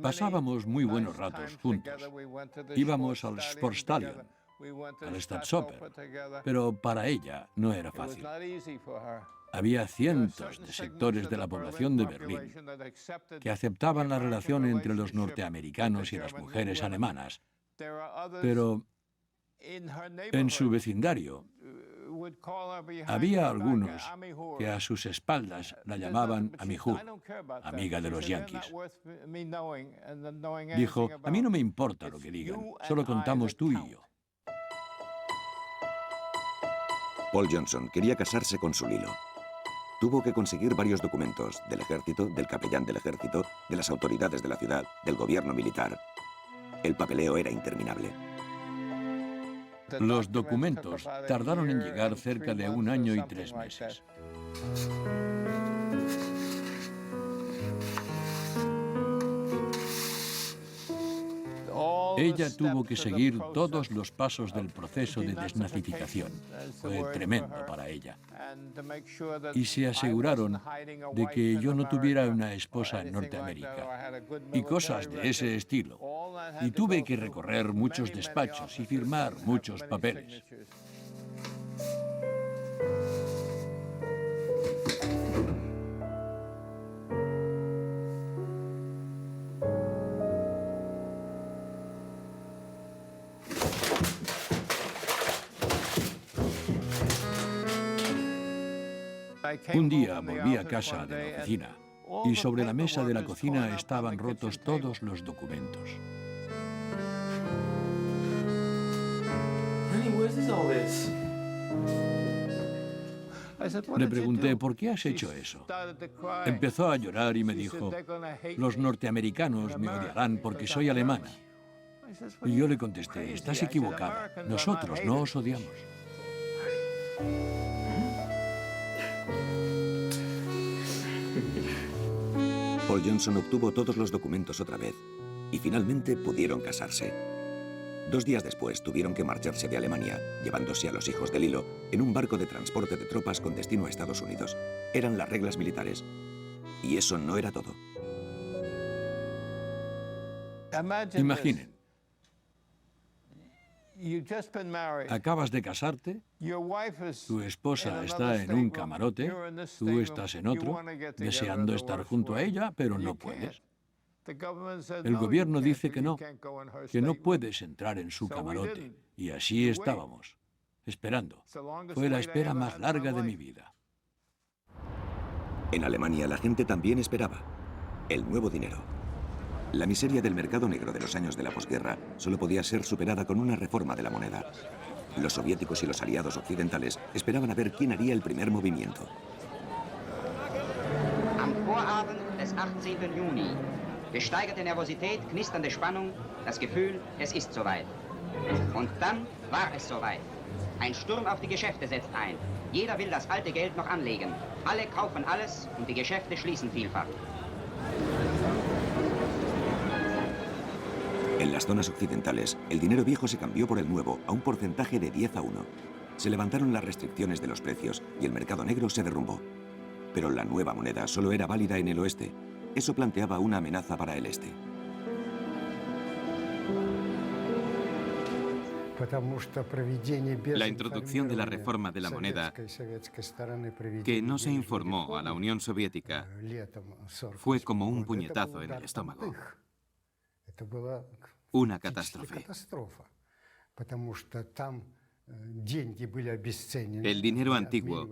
Pasábamos muy buenos ratos juntos. Íbamos al Sportstadion, al Staatsoper, pero para ella no era fácil. Había cientos de sectores de la población de Berlín que aceptaban la relación entre los norteamericanos y las mujeres alemanas, pero en su vecindario había algunos que a sus espaldas la llamaban Amihu, amiga de los yanquis. Dijo, a mí no me importa lo que digan, solo contamos tú y yo. Paul Johnson quería casarse con su Lilo. Tuvo que conseguir varios documentos del ejército, del capellán del ejército, de las autoridades de la ciudad, del gobierno militar. El papeleo era interminable. Los documentos tardaron en llegar cerca de 1 año y 3 meses. Ella tuvo que seguir todos los pasos del proceso de desnazificación. Fue tremendo para ella. Y se aseguraron de que yo no tuviera una esposa en Norteamérica y cosas de ese estilo. Y tuve que recorrer muchos despachos y firmar muchos papeles. Un día volví a casa de la oficina y sobre la mesa de la cocina estaban rotos todos los documentos. Le pregunté, ¿por qué has hecho eso? Empezó a llorar y me dijo, los norteamericanos me odiarán porque soy alemana. Y yo le contesté, estás equivocada, nosotros no os odiamos. Paul Johnson obtuvo todos los documentos otra vez y finalmente pudieron casarse. 2 días después tuvieron que marcharse de Alemania, llevándose a los hijos de Lilo en un barco de transporte de tropas con destino a Estados Unidos. Eran las reglas militares. Y eso no era todo. Imaginen. Acabas de casarte, tu esposa está en un camarote, tú estás en otro, deseando estar junto a ella, pero no puedes. El gobierno dice que no puedes entrar en su camarote. Y así estábamos, esperando. Fue la espera más larga de mi vida. En Alemania la gente también esperaba el nuevo dinero. La miseria del mercado negro de los años de la posguerra solo podía ser superada con una reforma de la moneda. Los soviéticos y los aliados occidentales esperaban a ver quién haría el primer movimiento. Am Vorabend des 18. Juni. Gesteigerte Nervosität, knisternde Spannung, das Gefühl, es ist soweit. Und dann war es soweit. Ein Sturm auf die Geschäfte setzt ein. Jeder will das alte Geld noch anlegen. Alle kaufen alles und die Geschäfte schließen vielfach. En las zonas occidentales, el dinero viejo se cambió por el nuevo a un porcentaje de 10-1. Se levantaron las restricciones de los precios y el mercado negro se derrumbó. Pero la nueva moneda solo era válida en el oeste. Eso planteaba una amenaza para el este. La introducción de la reforma de la moneda, que no se informó a la Unión Soviética, fue como un puñetazo en el estómago. Una catástrofe. El dinero antiguo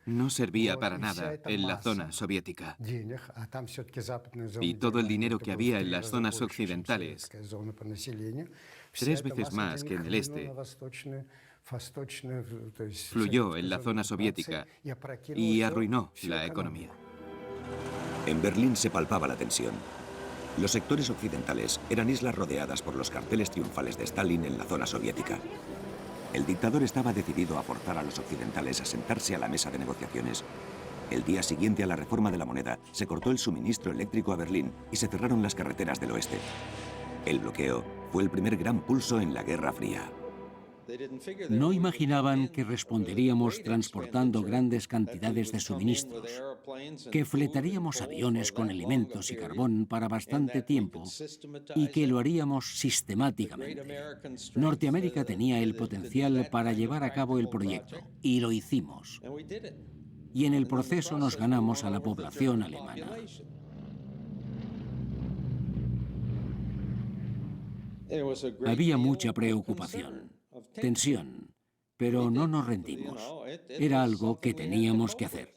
no servía para nada en la zona soviética. Y todo el dinero que había en las zonas occidentales, 3 veces más que en el este, fluyó en la zona soviética y arruinó la economía. En Berlín se palpaba la tensión. Los sectores occidentales eran islas rodeadas por los carteles triunfales de Stalin en la zona soviética. El dictador estaba decidido a forzar a los occidentales a sentarse a la mesa de negociaciones. El día siguiente a la reforma de la moneda, se cortó el suministro eléctrico a Berlín y se cerraron las carreteras del oeste. El bloqueo fue el primer gran pulso en la Guerra Fría. No imaginaban que responderíamos transportando grandes cantidades de suministros, que fletaríamos aviones con alimentos y carbón para bastante tiempo y que lo haríamos sistemáticamente. Norteamérica tenía el potencial para llevar a cabo el proyecto y lo hicimos. Y en el proceso nos ganamos a la población alemana. Había mucha preocupación, tensión, pero no nos rendimos. Era algo que teníamos que hacer.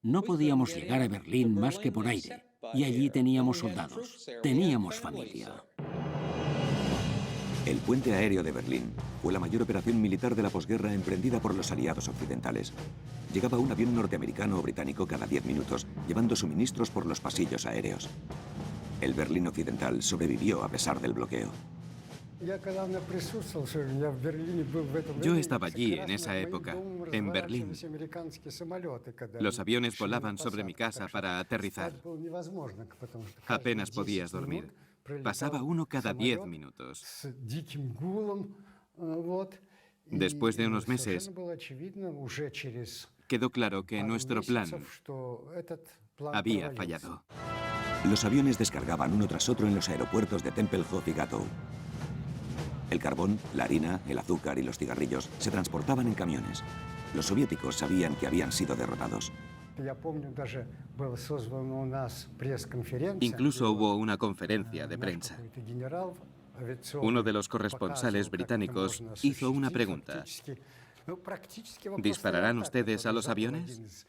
No podíamos llegar a Berlín más que por aire, y allí teníamos soldados, teníamos familia. El puente aéreo de Berlín fue la mayor operación militar de la posguerra emprendida por los aliados occidentales. Llegaba un avión norteamericano o británico cada 10 minutos, llevando suministros por los pasillos aéreos. El Berlín occidental sobrevivió a pesar del bloqueo. Yo estaba allí en esa época, en Berlín. Los aviones volaban sobre mi casa para aterrizar. Apenas podías dormir. Pasaba uno cada 10 minutos. Después de unos meses, quedó claro que nuestro plan había fallado. Los aviones descargaban uno tras otro en los aeropuertos de Tempelhof y Gatow. El carbón, la harina, el azúcar y los cigarrillos se transportaban en camiones. Los soviéticos sabían que habían sido derrotados. Incluso hubo una conferencia de prensa. Uno de los corresponsales británicos hizo una pregunta. ¿Dispararán ustedes a los aviones?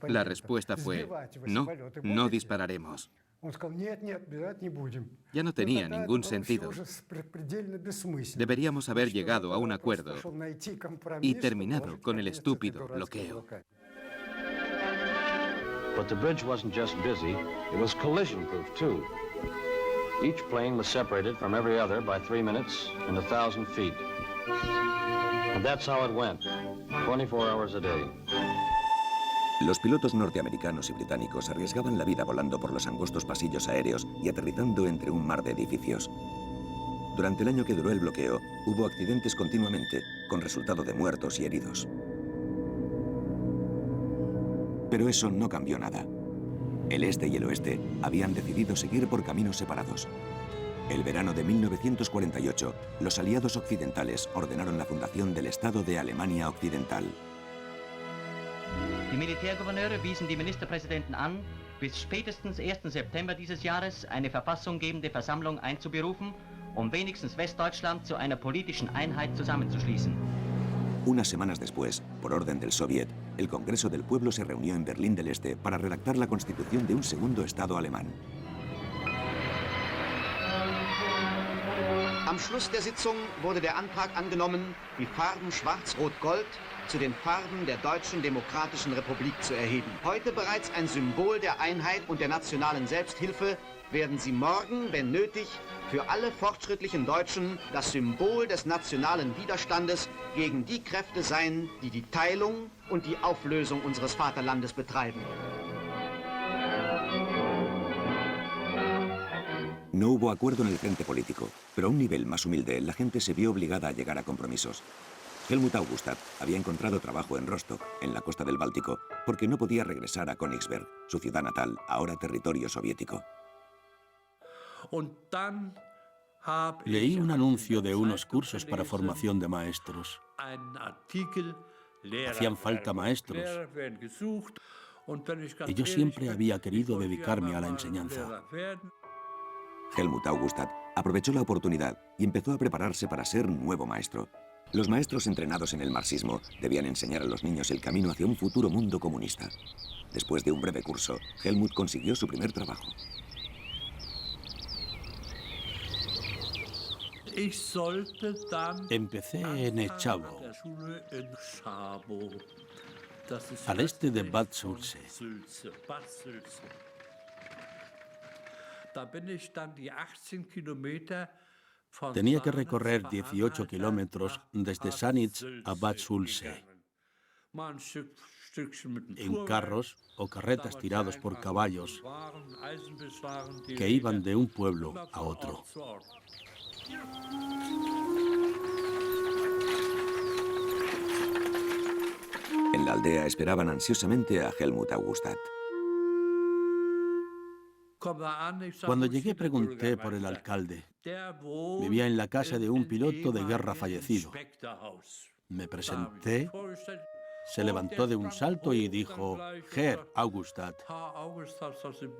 La respuesta fue, no, no dispararemos. Ya no tenía ningún sentido. Deberíamos haber llegado a un acuerdo y terminado con el estúpido bloqueo. But the bridge wasn't just busy, it was collision-proof too. Each plane was separated from every other by 3 minutes and 1,000 feet. And that's how it went, 24 hours a day. Los pilotos norteamericanos y británicos arriesgaban la vida volando por los angostos pasillos aéreos y aterrizando entre un mar de edificios. Durante el año que duró el bloqueo, hubo accidentes continuamente, con resultado de muertos y heridos. Pero eso no cambió nada. El este y el oeste habían decidido seguir por caminos separados. El verano de 1948, los aliados occidentales ordenaron la fundación del Estado de Alemania Occidental. Die Militärgouverneure wiesen die Ministerpräsidenten an, bis spätestens 1. September dieses Jahres eine verfassunggebende Versammlung einzuberufen, wenigstens Westdeutschland zu einer politischen Einheit zusammenzuschließen. Unas semanas después, por orden del Soviet, el Congreso del Pueblo se reunió en Berlín del Este para redactar la constitución de un segundo Estado alemán. Am Schluss der Sitzung wurde der Antrag angenommen, die Farben Schwarz-Rot-Gold zu den Farben der Deutschen Demokratischen Republik zu erheben. Heute bereits ein Symbol der Einheit und der nationalen Selbsthilfe, werden sie morgen, wenn nötig, für alle fortschrittlichen Deutschen das Symbol des nationalen Widerstandes gegen die Kräfte sein, die die Teilung und die Auflösung unseres Vaterlandes betreiben. No hubo acuerdo en el frente político, pero a un nivel más humilde la gente se vio obligada a llegar a compromisos. Helmut Augustat había encontrado trabajo en Rostock, en la costa del Báltico, porque no podía regresar a Königsberg, su ciudad natal, ahora territorio soviético. Leí un anuncio de unos cursos para formación de maestros. Hacían falta maestros. Y yo siempre había querido dedicarme a la enseñanza. Helmut Augustat aprovechó la oportunidad y empezó a prepararse para ser nuevo maestro. Los maestros entrenados en el marxismo debían enseñar a los niños el camino hacia un futuro mundo comunista. Después de un breve curso, Helmut consiguió su primer trabajo. Empecé en Echavo, al este de Bad Sulze. Tenía que recorrer 18 kilómetros desde Sanitz a Bad Sulze, en carros o carretas tirados por caballos que iban de un pueblo a otro. En la aldea esperaban ansiosamente a Helmut Augustat. Cuando llegué pregunté por el alcalde. Vivía en la casa de un piloto de guerra fallecido. Me presenté, se levantó de un salto y dijo: Herr Augustat,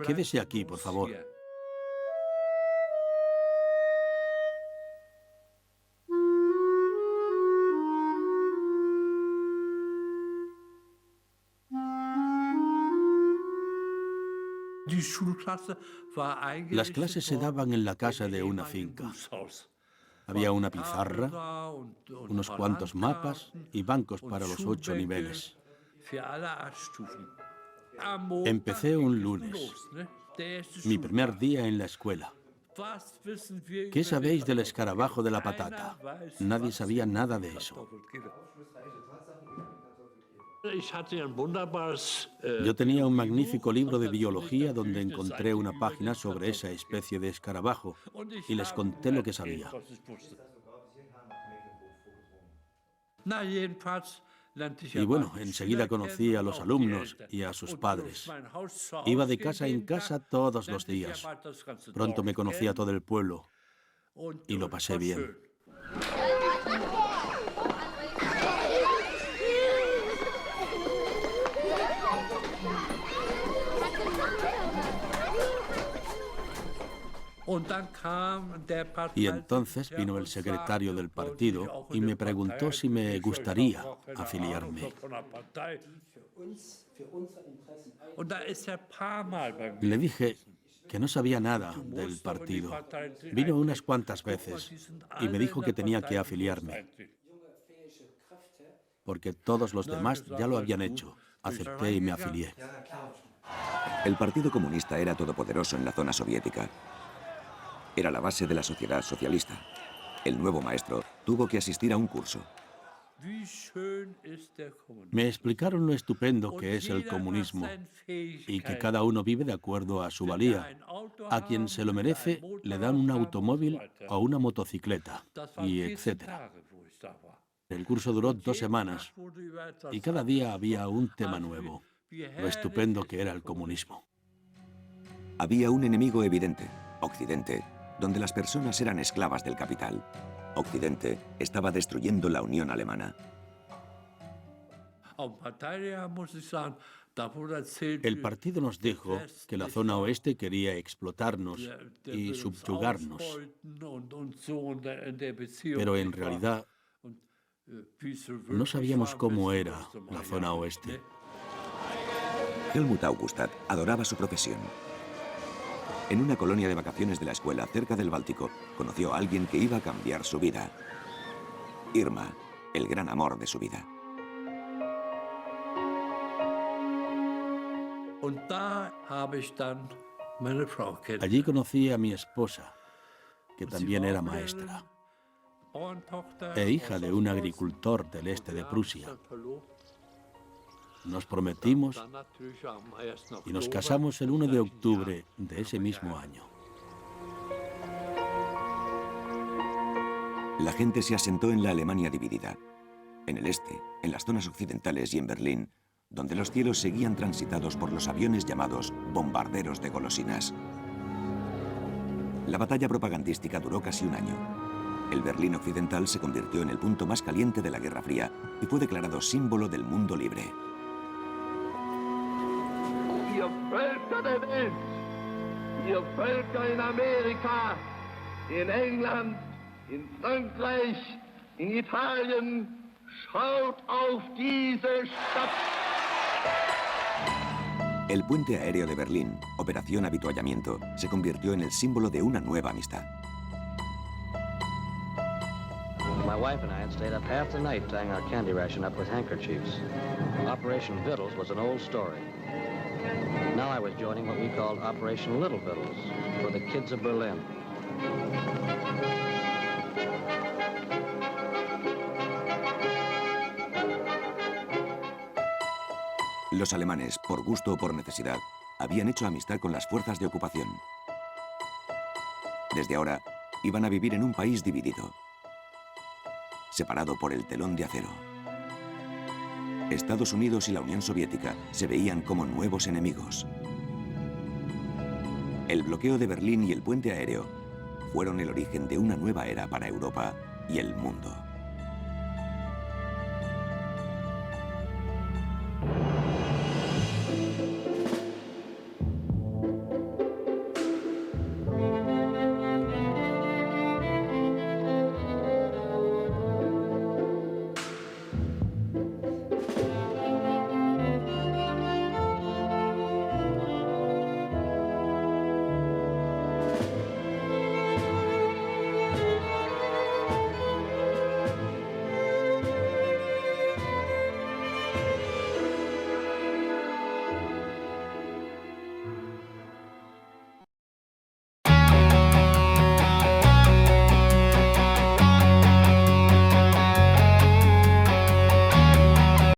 quédese aquí, por favor. Las clases se daban en la casa de una finca. Había una pizarra, unos cuantos mapas y bancos para los 8 niveles. Empecé un lunes, mi primer día en la escuela. ¿Qué sabéis del escarabajo de la patata? Nadie sabía nada de eso. Yo tenía un magnífico libro de biología donde encontré una página sobre esa especie de escarabajo y les conté lo que sabía. Y bueno, enseguida conocí a los alumnos y a sus padres. Iba de casa en casa todos los días. Pronto me conocía todo el pueblo y lo pasé bien. Y entonces vino el secretario del partido y me preguntó si me gustaría afiliarme. Le dije que no sabía nada del partido. Vino unas cuantas veces y me dijo que tenía que afiliarme, porque todos los demás ya lo habían hecho. Acepté y me afilié. El Partido Comunista era todopoderoso en la zona soviética. Era la base de la sociedad socialista. El nuevo maestro tuvo que asistir a un curso. Me explicaron lo estupendo que es el comunismo y que cada uno vive de acuerdo a su valía. A quien se lo merece le dan un automóvil o una motocicleta, y etc. El curso duró 2 semanas y cada día había un tema nuevo. Lo estupendo que era el comunismo. Había un enemigo evidente, Occidente, donde las personas eran esclavas del capital. Occidente estaba destruyendo la Unión Alemana. El partido nos dijo que la zona oeste quería explotarnos y subyugarnos. Pero en realidad no sabíamos cómo era la zona oeste. Helmut Augustat adoraba su profesión. En una colonia de vacaciones de la escuela cerca del Báltico, conoció a alguien que iba a cambiar su vida. Irma, el gran amor de su vida. Allí conocí a mi esposa, que también era maestra, e hija de un agricultor del este de Prusia. Nos prometimos y nos casamos el 1 de octubre de ese mismo año. La gente se asentó en la Alemania dividida. En el este, en las zonas occidentales y en Berlín, donde los cielos seguían transitados por los aviones llamados bombarderos de golosinas. La batalla propagandística duró casi un año. El Berlín occidental se convirtió en el punto más caliente de la Guerra Fría y fue declarado símbolo del mundo libre. Ihr Völker der Welt, ihr Völker in Amerika, in England, in Frankreich, in Italien, schaut auf diese Stadt. El puente aéreo de Berlín, Operación Avituallamiento, se convirtió en el símbolo de una nueva amistad. My wife and I had stayed up half the night tying our candy ration up with handkerchiefs. Operation Vittles was an old story. Now I was joining what we called Operation Little Vittles for the kids of Berlin. Los alemanes, por gusto o por necesidad, habían hecho amistad con las fuerzas de ocupación. Desde ahora, iban a vivir en un país dividido, separado por el telón de acero. Estados Unidos y la Unión Soviética se veían como nuevos enemigos. El bloqueo de Berlín y el puente aéreo fueron el origen de una nueva era para Europa y el mundo.